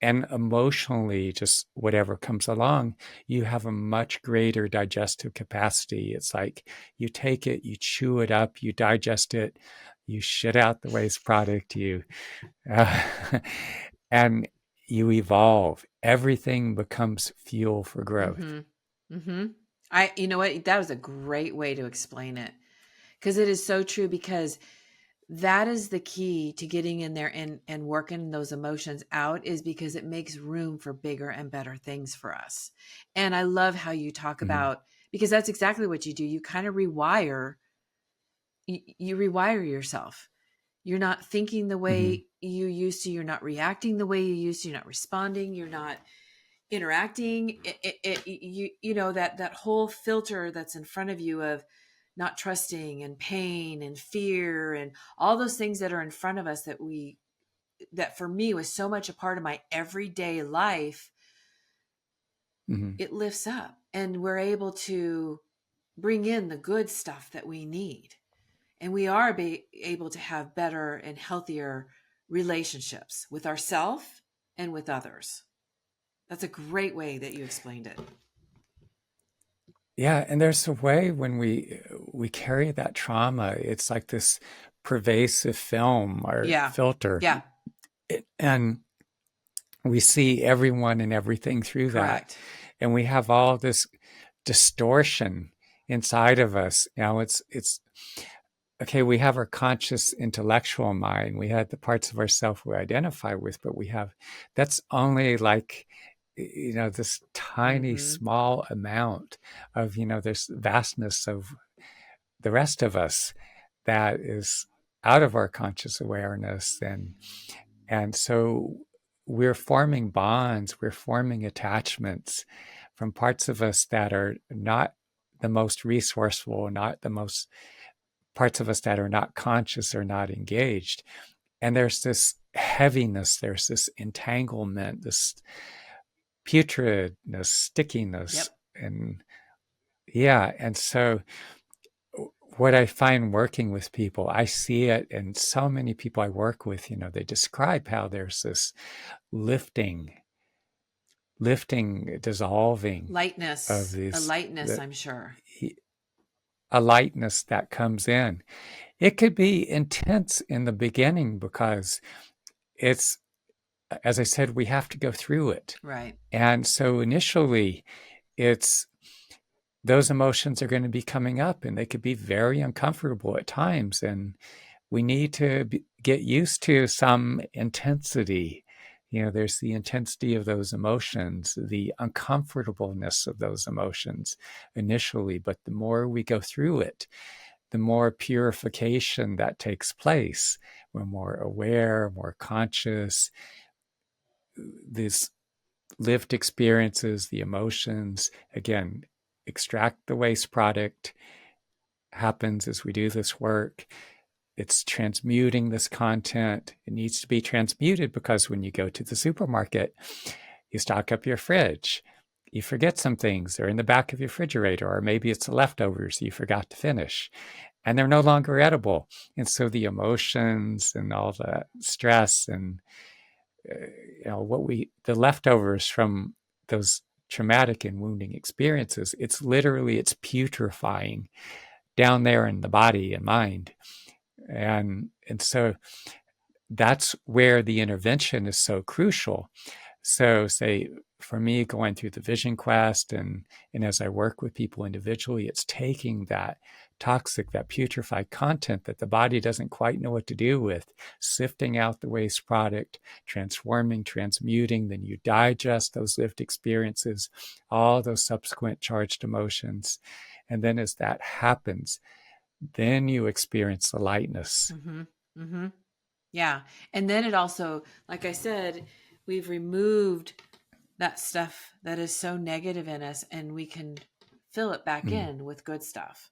and emotionally, just whatever comes along, you have a much greater digestive capacity. It's like you take it, you chew it up, you digest it, you shit out the waste product, uh, and you evolve. Everything becomes fuel for growth. Mm-hmm. Mm-hmm. You know what? That was a great way to explain it, because it is so true, because that is the key to getting in there and working those emotions out, is because it makes room for bigger and better things for us. And I love how you talk Mm-hmm. about, because that's exactly what you do. You kind of you rewire yourself. You're not thinking the Mm-hmm. way you used to. You're not reacting the way you used to. You're not responding. You're not interacting. You know, that whole filter that's in front of you of not trusting and pain and fear and all those things that are in front of us, that for me was so much a part of my everyday life. Mm-hmm. It lifts up and we're able to bring in the good stuff that we need. And we are able to have better and healthier relationships with ourselves and with others. That's a great way that you explained it. Yeah, and there's a way when we carry that trauma, it's like this pervasive film or Yeah. filter, Yeah. and we see everyone and everything through that, Correct. and we have all this distortion inside of us. It's okay. We have our conscious intellectual mind. We have the parts of ourself we identify with, but we have that's only like this tiny Mm-hmm. small amount of this vastness of the rest of us that is out of our conscious awareness, and so we're forming bonds, we're forming attachments from parts of us that are not the most resourceful, not the most parts of us that are not conscious or not engaged. And there's this heaviness, there's this entanglement, this putridness, Yep. stickiness, and yeah. And so what I find working with people, I see it, and so many people I work with, they describe how there's this lifting, dissolving of A these, lightness, the, I'm sure. a lightness that comes in. It could be intense in the beginning because it's, as I said, we have to go through it. Right. And so initially, it's those emotions are going to be coming up and they could be very uncomfortable at times. And we need to get used to some intensity. There's the intensity of those emotions, the uncomfortableness of those emotions initially. But the more we go through it, the more purification that takes place. We're more aware, more conscious. These lived experiences, the emotions, again, extract the waste product happens as we do this work. It's transmuting this content. It needs to be transmuted because when you go to the supermarket, you stock up your fridge. You forget some things. They're in the back of your refrigerator, or maybe it's the leftovers you forgot to finish, and they're no longer edible. And so the emotions and all the stress and the leftovers from those traumatic and wounding experiences, it's putrefying down there in the body and mind. And so that's where the intervention is so crucial. So say for me, going through the vision quest and as I work with people individually, it's taking that toxic, that putrefied content that the body doesn't quite know what to do with, sifting out the waste product, transforming, transmuting, then you digest those lived experiences, all those subsequent charged emotions. And then as that happens, then you experience the lightness. Mm-hmm. Mm-hmm. Yeah. And then it also, like I said, we've removed that stuff that is so negative in us, and we can fill it back Mm. in with good stuff.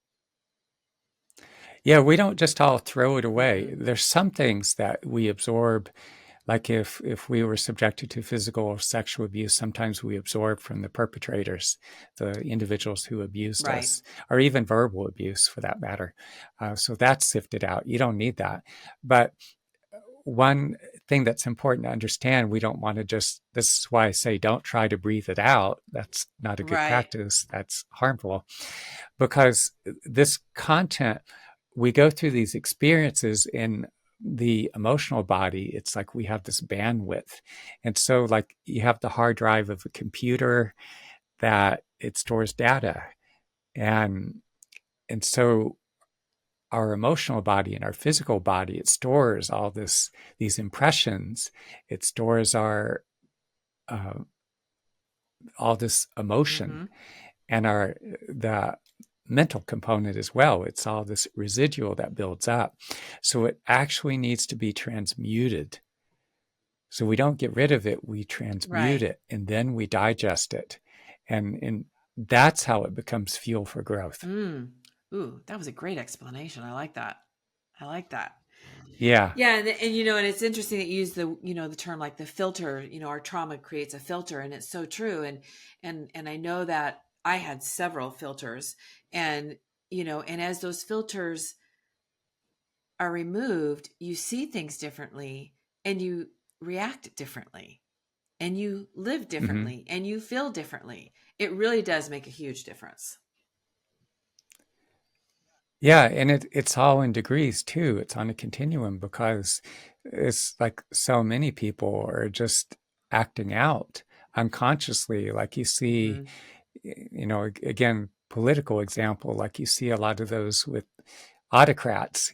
Yeah, we don't just all throw it away. Mm-hmm. There's some things that we absorb, like if we were subjected to physical or sexual abuse, sometimes we absorb from the perpetrators, the individuals who abused Right. us, or even verbal abuse for that matter. So that's sifted out. You don't need that. But one thing that's important to understand. We don't want to just, this is why I say don't try to breathe it out. That's not a good Right. practice. That's harmful, because this content, we go through these experiences in the emotional body. It's like we have this bandwidth. And so, like, you have the hard drive of a computer that it stores data. And so our emotional body and our physical body, it stores all these impressions. It stores our uh, all this emotion, Mm-hmm. and the mental component as well. It's all this residual that builds up. So it actually needs to be transmuted. So we don't get rid of it, we transmute Right. it, and then we digest it. And that's how it becomes fuel for growth. Mm. Ooh, that was a great explanation. I like that. I like that. Yeah. Yeah, and you know, and it's interesting that you use the the term like the filter. Our trauma creates a filter, and it's so true. And I know that I had several filters, and and as those filters are removed, you see things differently, and you react differently, and you live Mm-hmm. differently, and you feel differently. It really does make a huge difference. Yeah, and it's all in degrees too. It's on a continuum, because it's like so many people are just acting out unconsciously. Like you see, Mm-hmm. again, political example, like you see a lot of those with autocrats,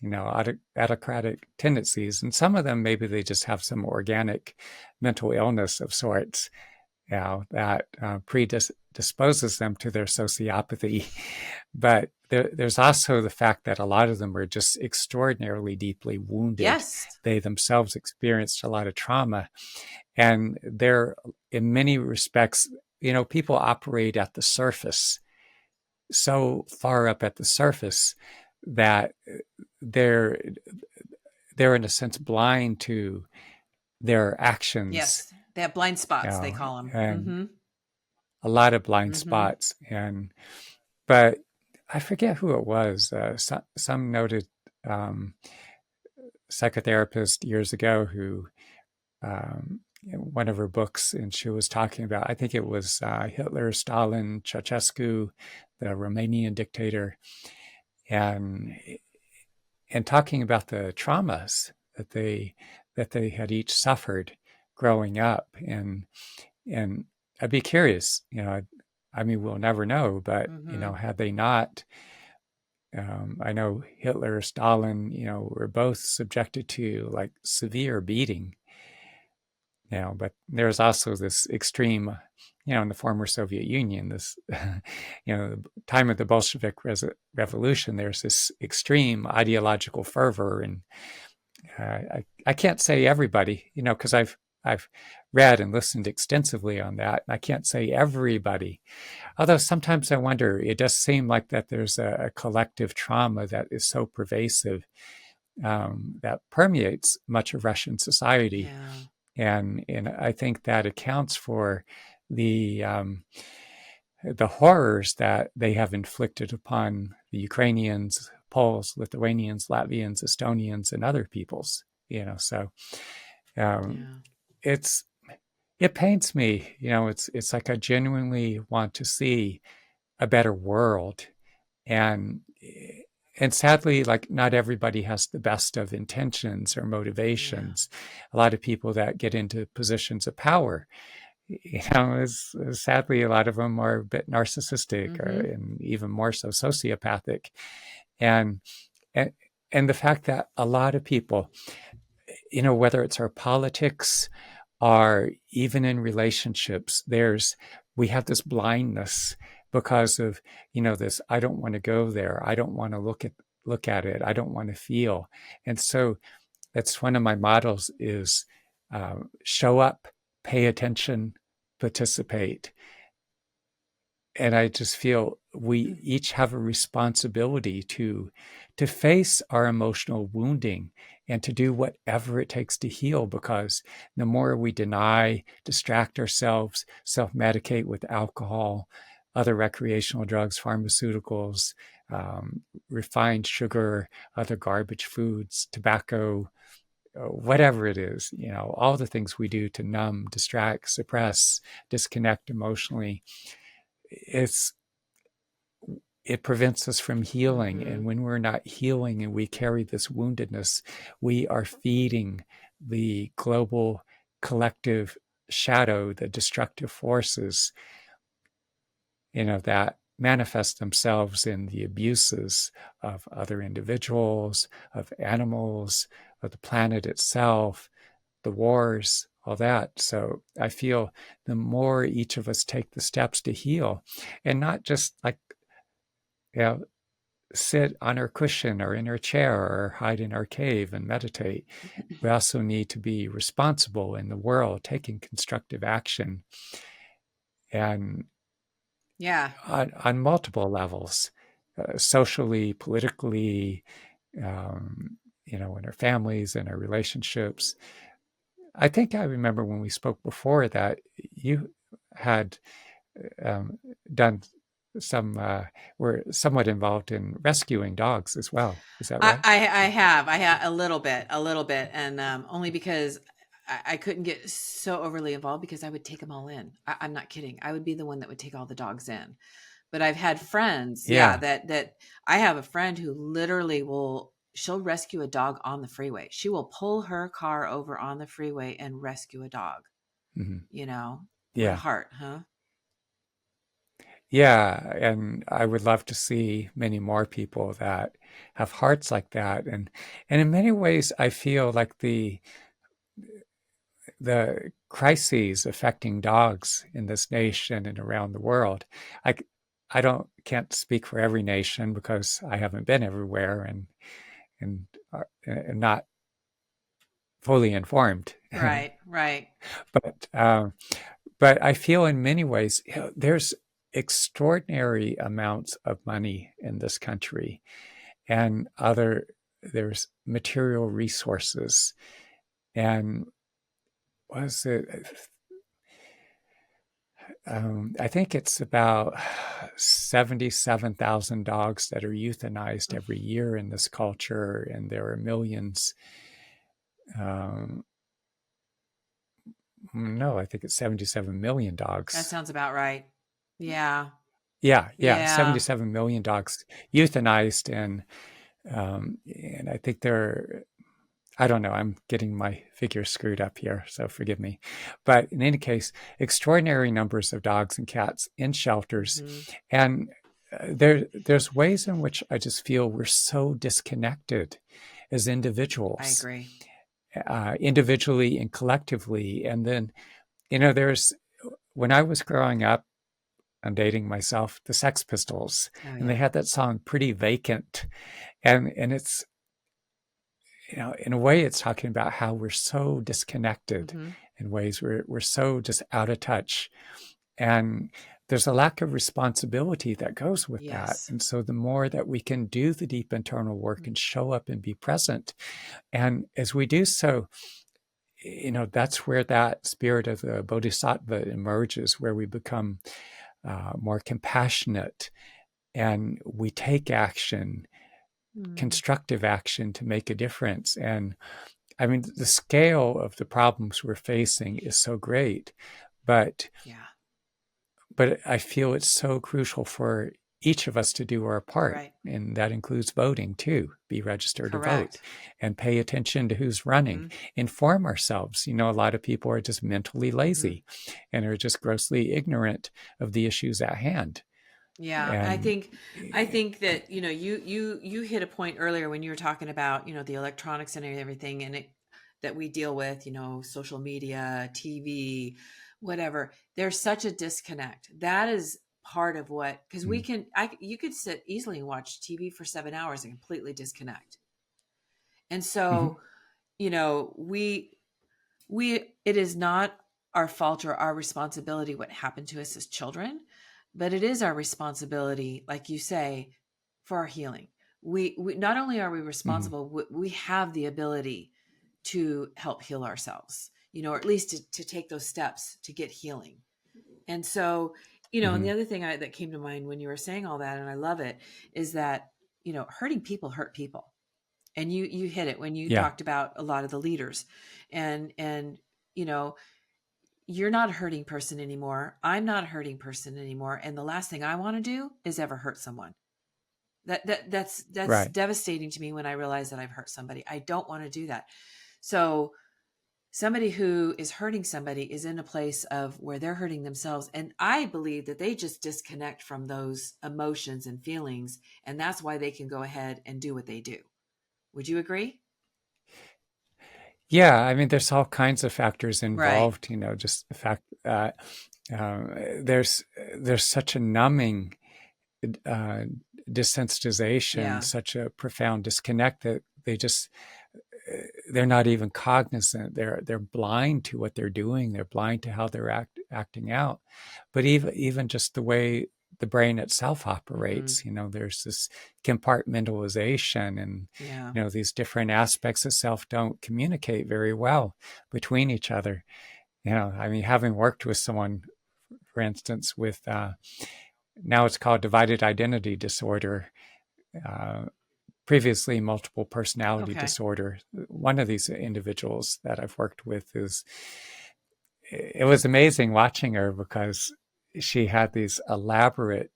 autocratic tendencies. And some of them, maybe they just have some organic mental illness of sorts, that predisposes them to their sociopathy. But there's also the fact that a lot of them are just extraordinarily deeply wounded. Yes. They themselves experienced a lot of trauma. And they're, in many respects, people operate at the surface, so far up at the surface that they're they're in a sense blind to their actions, Yes. They have blind spots, they uh, call them. and Mm-hmm. a lot of blind Mm-hmm. spots. And but I forget who it was. Some noted um, psychotherapist years ago who, in one of her books, and she was talking about, I think it was Hitler, Stalin, Ceausescu, the Romanian dictator, and talking about the traumas that they had each suffered growing up. And I'd be curious, I mean, we'll never know, but Mm-hmm. had they not, I know Hitler, Stalin, were both subjected to like severe beating. But there's also this extreme, in the former Soviet Union, this, the time of the Bolshevik Revolution, there's this extreme ideological fervor. And I can't say everybody, because I've read and listened extensively on that. And I can't say everybody, although sometimes I wonder, it does seem like that there's a collective trauma that is so pervasive, that permeates much of Russian society. Yeah. And I think that accounts for the horrors that they have inflicted upon the Ukrainians, Poles, Lithuanians, Latvians, Estonians, and other peoples. So um, Yeah. it's it pains me. It's like I genuinely want to see a better world, and sadly, like, not everybody has the best of intentions or Yeah. motivations. A lot of people that get into positions of power, is sadly, a lot of them are a bit narcissistic, or, Mm-hmm. and even more so sociopathic. And, and, and the fact that a lot of people, whether it's our politics or even in relationships, we have this blindness because of, this, I don't want to go there. I don't want to look at it. I don't want to feel. And so that's one of my models is, show up, pay attention, participate. And I just feel we each have a responsibility to face our emotional wounding and to do whatever it takes to heal, because the more we deny, distract ourselves, self-medicate with alcohol, other recreational drugs, pharmaceuticals, refined sugar, other garbage foods, tobacco, whatever it is, all the things we do to numb, distract, suppress, disconnect emotionally, it's it prevents us from healing. Mm-hmm. And when we're not healing and we carry this woundedness, we are feeding the global collective shadow, the destructive forces, that manifest themselves in the abuses of other individuals, of animals, of the planet itself, the wars, all that. So I feel the more each of us take the steps to heal, and not just like, you know, sit on our cushion or in our chair or hide in our cave and meditate. We also need to be responsible in the world, taking constructive action, and Yeah. on multiple levels, socially, politically, in our families and our relationships. I think I remember when we spoke before that you had um, done were somewhat involved in rescuing dogs as well. Is that right? I have a little bit, and only because I couldn't get so overly involved because I would take them all in. I'm not kidding. I would be the one that would take all the dogs in. But I've had friends, yeah, Yeah. that I have a friend who literally she'll rescue a dog on the freeway. She will pull her car over on the freeway and rescue a dog. Hmm. What a Yeah. heart, huh? Yeah. And I would love to see many more people that have hearts like that. And in many ways, I feel like the crises affecting dogs in this nation and around the world. I, I can't speak for every nation because I haven't been everywhere and not fully informed. Right, right. but but I feel in many ways there's extraordinary amounts of money in this country, and there's material resources, and was it I think it's about 77,000 dogs that are euthanized every year in this culture, and there are millions. Um, no, I think it's 77 million That dogs. sounds about right. Yeah. Yeah, Yeah. 77 million dogs euthanized, and I think I don't know, I'm getting my figures screwed up here, so forgive me. But in any case, extraordinary numbers of dogs and cats in shelters. Hmm. And there's ways in which I just feel we're so disconnected as I individuals, agree. individually and collectively. And then, when I was growing up, I'm dating myself, the Sex Pistols, Oh and they yeah. had that song Pretty Vacant. And it's, in a way, it's talking about how we're so disconnected Hmm. in ways we're so just out of touch. And there's a lack of responsibility that goes with that. Yes. And so the more that we can do the deep internal work and show up and be present, and as we do so, that's where that spirit of the bodhisattva emerges, where we become more compassionate and we take action, Mm. constructive action to make a difference. And I mean, the scale of the problems we're facing is so great, but Yeah. but I feel it's so crucial for each of us to do our part. Right. And that includes voting too, be registered to vote Correct. and pay attention to who's running, Hmm. inform ourselves. A lot of people are just mentally Hmm. lazy and are just grossly ignorant of the issues at hand. Yeah, and And I think that you hit a point earlier when you were talking about the electronics and everything, and that we deal with, social media, TV, whatever. There's such a disconnect. That is part of what, because mm, you could sit easily and watch TV for 7 hours and completely disconnect. And mhm, so it is not our fault or our responsibility what happened to us as children, but it is our responsibility, like you say, for our healing. We not only are we mhm, responsible, we have the ability to help heal ourselves, or at least to take those steps to get healing. And so, and the mhm, other thing that came to mind when you were saying all that, and I love it, is that hurting people hurt people. And you hit it when you Yeah. talked about a lot of the leaders, and you know, you're not a hurting person anymore. I'm not a hurting person anymore. And the last thing I want to do is ever hurt someone. That's Right. devastating to me when I realize that I've hurt somebody. I don't want to do that. So somebody who is hurting somebody is in a place of where they're hurting themselves. And I believe that they just disconnect from those emotions and feelings. And that's why they can go ahead and do what they do. Would you agree? Yeah. I mean, there's all kinds of factors Right. involved. Just the fact that uh, there's there's such a numbing uh, desensitization, Yeah. such a profound disconnect that they're not even cognizant. They're blind to what they're doing. They're blind to how they're acting out. But even just the way the brain itself Mm-hmm. operates, there's this compartmentalization, and Yeah. these different aspects of self don't communicate very well between each other. I mean, having worked with someone, for instance, with now it's called divided identity disorder. Uh, Previously multiple personality Okay. disorder. One of these individuals that I've worked with it was amazing watching her because she had this elaborate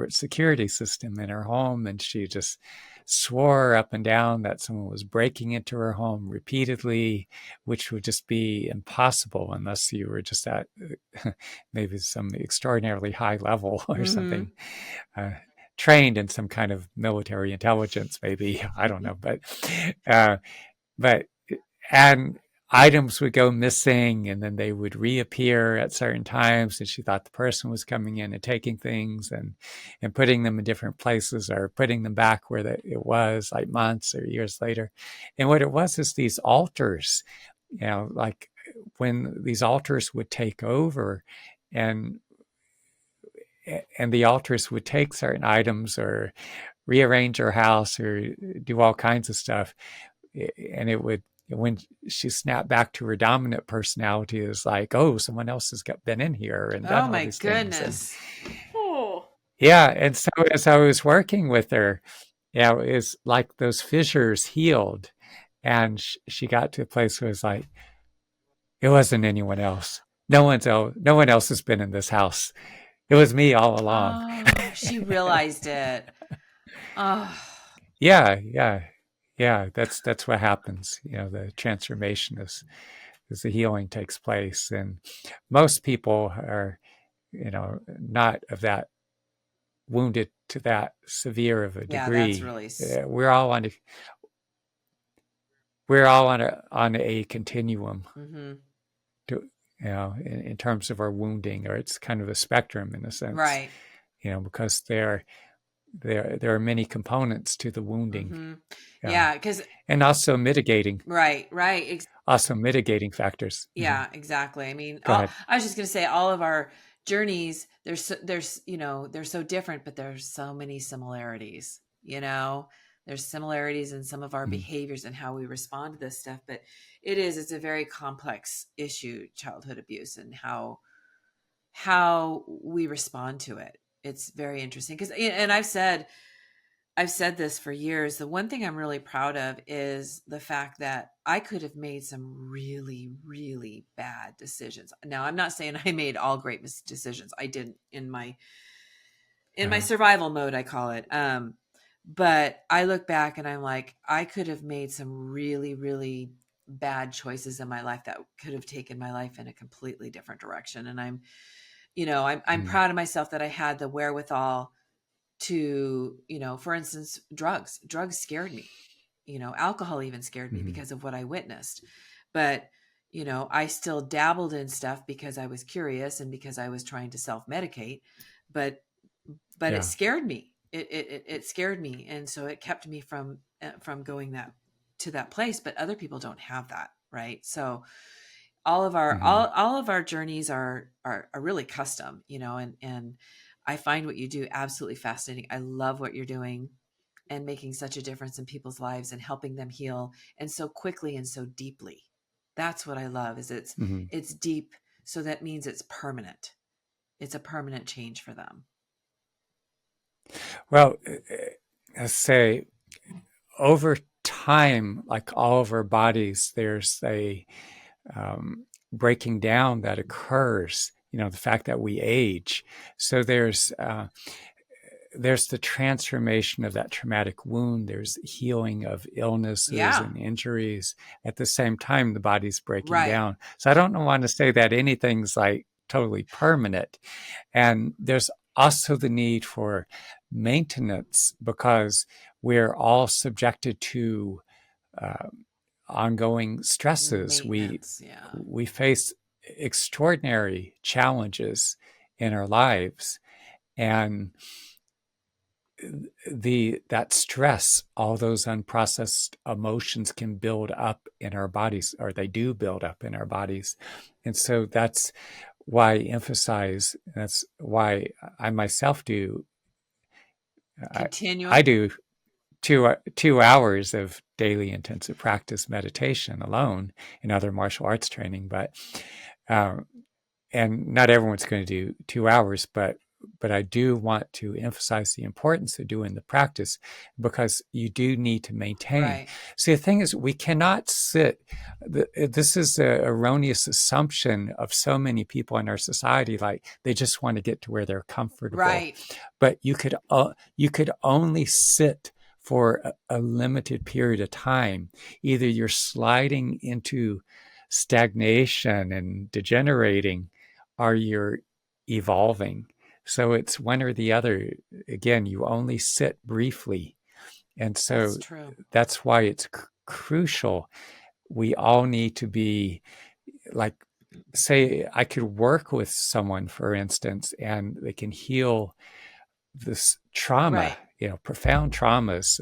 security system in her home, and she just swore up and down that someone was breaking into her home repeatedly, which would just be impossible unless you were just at maybe some extraordinarily high level or Mm-hmm. something, uh, trained in some kind of military intelligence, maybe. I don't know, uh, but and items would go missing, and then they would reappear at certain times, and she thought the person was coming in and taking things and putting them in different places, or putting them back where it was, like months or years later. And what it was is these alters, like when these alters would take over, and the alters would take certain items or rearrange her house or do all kinds of stuff, and it would, when she snapped back to her dominant personality, it was like, oh, someone else has been in here and Oh done all my these things. And goodness. Oh. yeah, and so as I was working with her, it's like those fissures healed, and she got to a place where it's like, it wasn't anyone else. No one else has been in this house. It was me all along. Oh, she realized it. Oh. Yeah, yeah, yeah. That's what happens. The transformation is as the healing takes place, and most people are, not of that wounded to that severe of a Yeah, that's degree. really We're all on a continuum, mm-hmm. to, in terms of our wounding, or it's kind of a spectrum in a sense, Right. because there are many components to the wounding, Mm-hmm. yeah, Yeah, because and right. also mitigating factors. Yeah, exactly. I mean, Go ahead. I was just going to say all of our journeys, there's, they're so different, but there's so many similarities, there's similarities in some of our Mhm. behaviors and how we respond to this stuff, but it's a very complex issue, childhood abuse, and how we respond to it. It's very interesting because, and I've said this for years. The one thing I'm really proud of is the fact that I could have made some really, really bad decisions. Now, I'm not saying I made all great decisions. I didn't in my Uh, survival mode, I call it. But I look back and I'm like, I could have made some really, really bad choices in my life that could have taken my life in a completely different direction. And I'm mm, proud of myself that I had the wherewithal to, for instance, drugs scared me. Alcohol even scared me mhm. because of what I witnessed. But I still dabbled in stuff because I was curious and because I was trying to self-medicate. But it Yeah. scared me. It scared me, and so it kept me from going that to that place. But other people don't have that, right? So Mhm. all of our journeys are really custom, and I find what you do absolutely fascinating. I love what you're doing and making such a difference in people's lives and helping them heal, and so quickly and so deeply. That's what I love, is Mhm. it's deep, so that means it's permanent. It's a permanent change for them. Well, let's say over time, like all of our bodies, there's a breaking down that occurs. The fact that we age. So there's the transformation of that traumatic wound. There's healing of illnesses Yeah. and injuries. At the same time, the body's breaking Right. down. So I don't want to say that anything's like totally permanent. And there's also the need for maintenance because we're all subjected to uh, ongoing stresses. Maintenance. Yeah. We face extraordinary challenges in our lives, and that stress, all those unprocessed emotions can build up in our bodies, or they do build up in our bodies. And so that's why I emphasize, that's why I myself do, I Continuing. do 2 hours of daily intensive practice meditation alone and other martial arts training. But um, and not everyone's going to do 2 hours, but I do want to emphasize the importance of doing the practice because you do need to maintain. Right. See, the thing is, we cannot sit. This is an erroneous assumption of so many people in our society, like they just want to get to where they're comfortable. Right. But you could only sit for a limited period of time. Either you're sliding into stagnation and degenerating, or you're evolving. So it's one or the other. Again, you only sit briefly. And so That's true. that's why it's crucial. We all need to be like, say, I could work with someone, for instance, and they can heal this trauma, Right. profound traumas,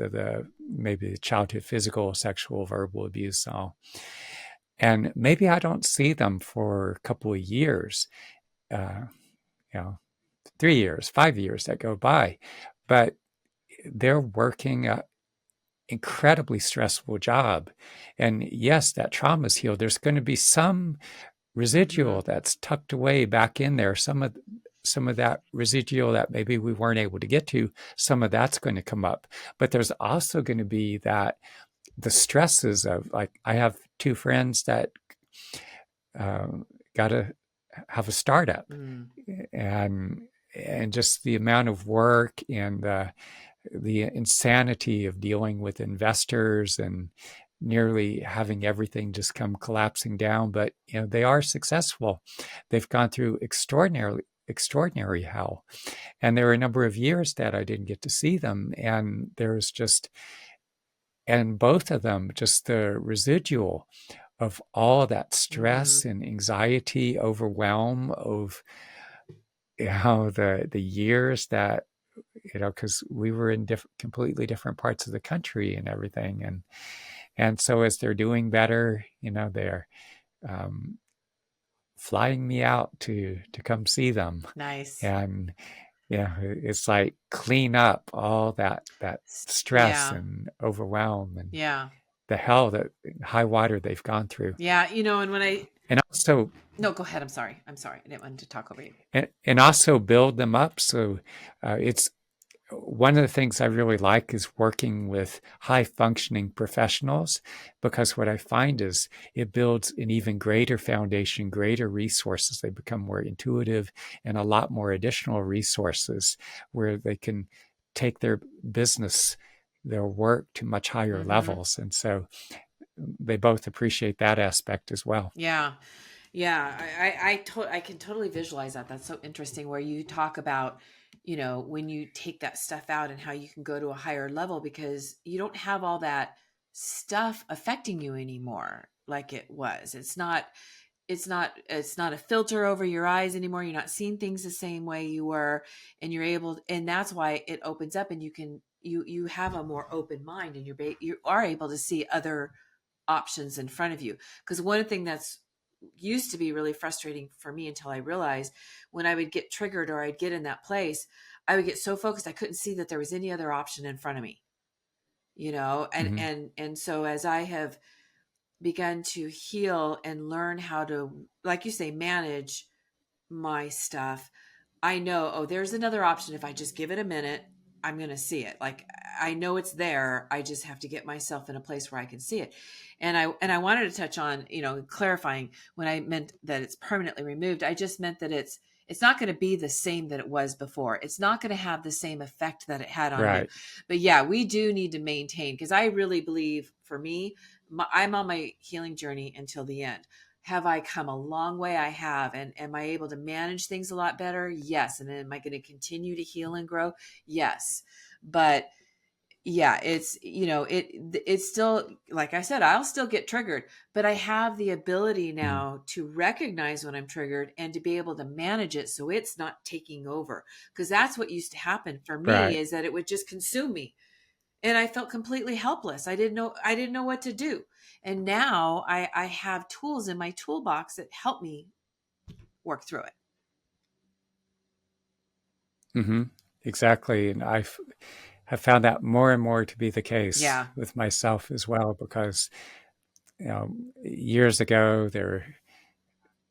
maybe the childhood physical, sexual, verbal abuse, all. And maybe I don't see them for a couple of years, uh, you know, 3 years, 5 years that go by, but they're working an incredibly stressful job. And yes, that trauma's healed. There's going to be some Mm-hmm. residual that's tucked away back in there. Some of that residual that maybe we weren't able to get to, some of that's going to come up. But there's also going to be that the stresses of, like, I have two friends that got to have a startup, Mm. and just the amount of work and the insanity of dealing with investors and nearly having everything just come collapsing down. But they are successful. They've gone through extraordinary hell, and there were a number of years that I didn't get to see them, and there's just, and both of them, just the residual of all that Mm-hmm. stress and anxiety, overwhelm of the years that, because we were in completely different parts of the country and everything, and so as they're doing better, they're um, flying me out to come see them, Nice. and it's like clean up all that stress Yeah. and overwhelm and Yeah. the hell, that high water they've gone through. Yeah. And when And also, no, go ahead. I'm sorry. I'm sorry. I didn't want to talk over you. and also build them up. So it's one of the things I really like is working with high functioning professionals, because what I find is it builds an even greater foundation, greater resources. They become more intuitive, and a lot more additional resources where they can take their business, their work to much higher Mm-hmm. levels. And so they both appreciate that aspect as well. Yeah. Yeah. I can totally visualize that. That's so interesting where you talk about, when you take that stuff out and how you can go to a higher level because you don't have all that stuff affecting you anymore like it was. It's not a filter over your eyes anymore. You're not seeing things the same way you were, and you're able, and that's why it opens up, and you have a more open mind, and you are able to see other options in front of you. Because one thing that's used to be really frustrating for me until I realized, when I would get triggered or I'd get in that place, I would get so focused I couldn't see that there was any other option in front of me. And Mm-hmm. so as I have begun to heal and learn how to, like you say, manage my stuff, I know, oh, there's another option if I just give it a minute. I'm going to see it. Like, I know it's there. I just have to get myself in a place where I can see it. And I wanted to touch on, clarifying when I meant that it's permanently removed, I just meant that it's not going to be the same that it was before. It's not going to have the same effect that it had on you. Right. But yeah, we do need to maintain, because I really believe, for me, I'm on my healing journey until the end. Have I come a long way? I have. And am I able to manage things a lot better? Yes. And am I going to continue to heal and grow? Yes. But yeah, it's still, like I said, I'll still get triggered, but I have the ability Mm. now to recognize when I'm triggered and to be able to manage it so it's not taking over. Because that's what used to happen for me, Right. is that it would just consume me, and I felt completely helpless. I didn't know what to do. And now I have tools in my toolbox that help me work through it. Hmm. Exactly. And have found that more and more to be the case Yeah. with myself as well, because years ago there were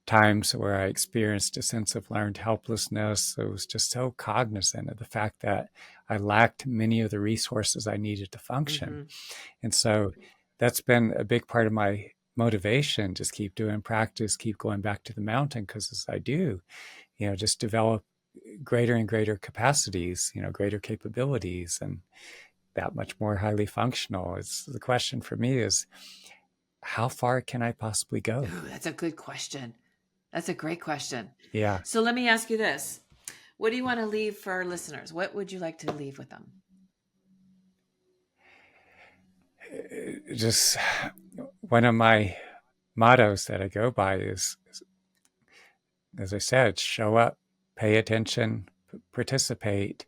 times where I experienced a sense of learned helplessness. I was just so cognizant of the fact that I lacked many of the resources I needed to function. Hmm. And so that's been a big part of my motivation. Just keep doing practice, keep going back to the mountain, because as I do, just develop greater and greater capacities, greater capabilities, and that much more highly functional. It's the question for me is, how far can I possibly go? Ooh, that's a good question. That's a great question. Yeah. So let me ask you this. What do you want to leave for our listeners? What would you like to leave with them? Just one of my mottos that I go by is, as I said, show up, pay attention, participate,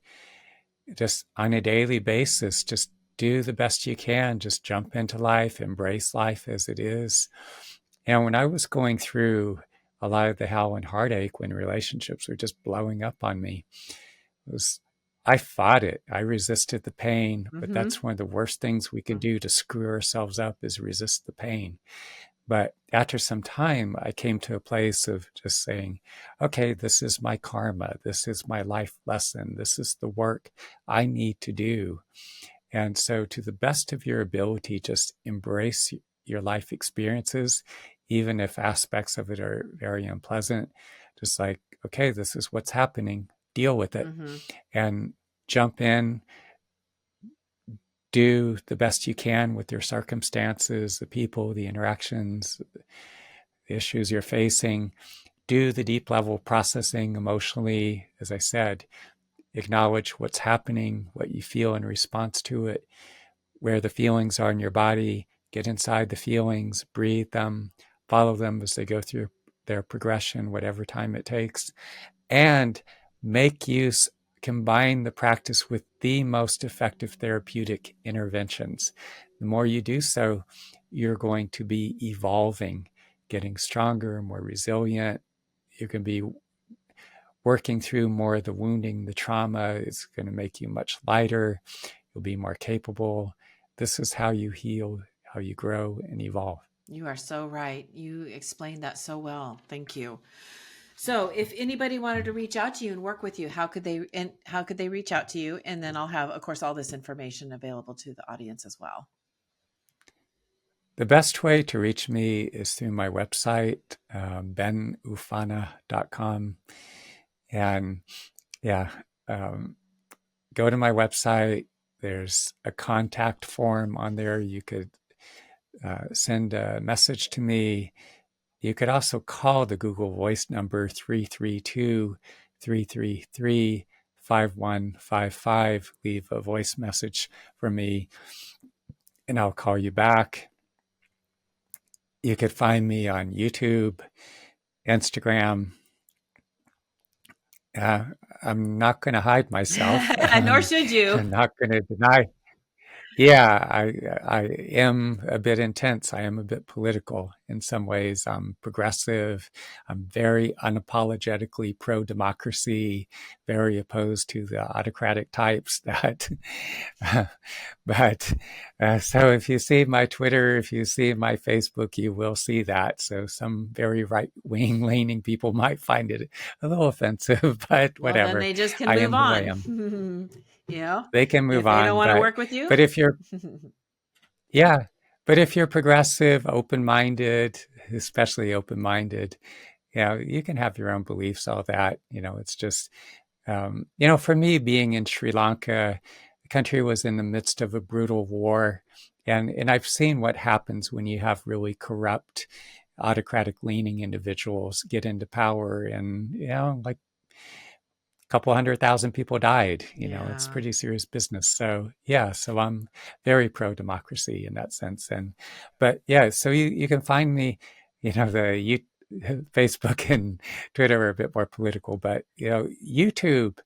just on a daily basis. Just do the best you can. Just jump into life, embrace life as it is. And when I was going through a lot of the hell and heartache, when relationships were just blowing up on me, it was I fought it. I resisted the pain, but Mm-hmm. that's one of the worst things we can do to screw ourselves up, is resist the pain. But after some time, I came to a place of just saying, okay, this is my karma. This is my life lesson. This is the work I need to do. And so, to the best of your ability, just embrace your life experiences, even if aspects of it are very unpleasant. Just like, okay, this is what's happening, deal with it, Mm-hmm. and jump in, do the best you can with your circumstances, the people, the interactions, the issues you're facing. Do the deep level processing emotionally, as I said, acknowledge what's happening, what you feel in response to it, where the feelings are in your body, get inside the feelings, breathe them, follow them as they go through their progression, whatever time it takes, and make use, combine the practice with the most effective therapeutic interventions. The more you do so, you're going to be evolving, getting stronger, more resilient. You can be working through more of the wounding, the trauma. It's going to make you much lighter. You'll be more capable. This is how you heal, how you grow and evolve. You are so right. You explained that so well. Thank you. So, if anybody wanted to reach out to you and work with you, how could they reach out to you? And then I'll have, of course, all this information available to the audience as well. The best way to reach me is through my website, benoofana.com. And yeah, um, go to my website. There's a contact form on there. You could send a message to me. You could also call the Google Voice number 332-333-5155. Leave a voice message for me, and I'll call you back. You could find me on YouTube, Instagram. I'm not going to hide myself. Nor should you. I'm not going to deny. Yeah, I am a bit intense. I am a bit political, in some ways. I'm progressive. I'm very unapologetically pro-democracy, very opposed to the autocratic types that, but so if you see my Twitter, if you see my Facebook, you will see that. So some very right-wing leaning people might find it a little offensive, but Well, then whatever. they just can I move am who I am. on. They can If move they don't on, want to work with you. but if you're yeah, but if you're progressive, open-minded, especially open-minded, you can have your own beliefs, all that. It's just, for me, being in Sri Lanka, the country was in the midst of a brutal war. And I've seen what happens when you have really corrupt, autocratic leaning individuals get into power. And, like couple 100,000 people died. It's Yeah. pretty serious business. So yeah, so I'm very pro democracy in that sense. But yeah, so you can find me, Facebook and Twitter are a bit more political, but YouTube,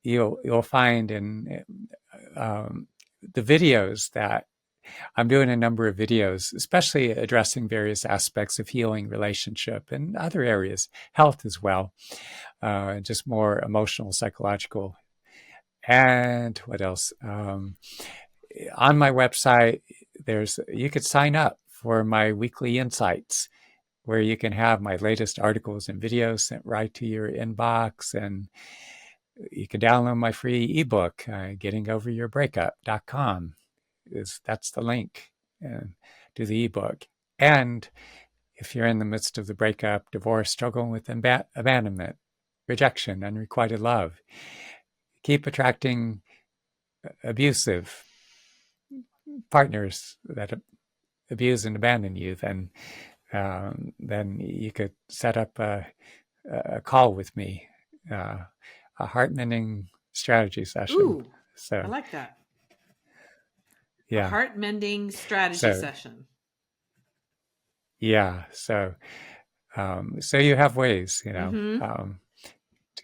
you'll find in the videos that I'm doing a number of videos, especially addressing various aspects of healing, relationship, and other areas, health as well, just more emotional, psychological. And what else? On my website, you could sign up for my weekly insights, where you can have my latest articles and videos sent right to your inbox, and you can download my free ebook, gettingoveryourbreakup.com. That's the link to the ebook. And if you're in the midst of the breakup, divorce, struggling with abandonment, rejection, unrequited love, keep attracting abusive partners that abuse and abandon you, then you could set up a call with me, a heart-mending strategy session. Ooh, I So like that. A yeah, heart mending strategy so session. yeah, so you have ways, Mm-hmm.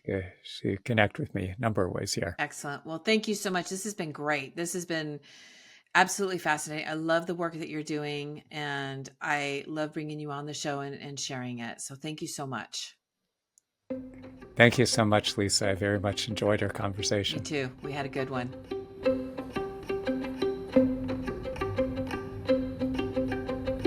to connect with me, a number of ways here. Excellent. Well, thank you so much. This has been great. This has been absolutely fascinating. I love the work that you're doing, and I love bringing you on the show and sharing it. So thank you so much. Thank you so much, Lisa. I very much enjoyed our Me conversation. too. We had a good one.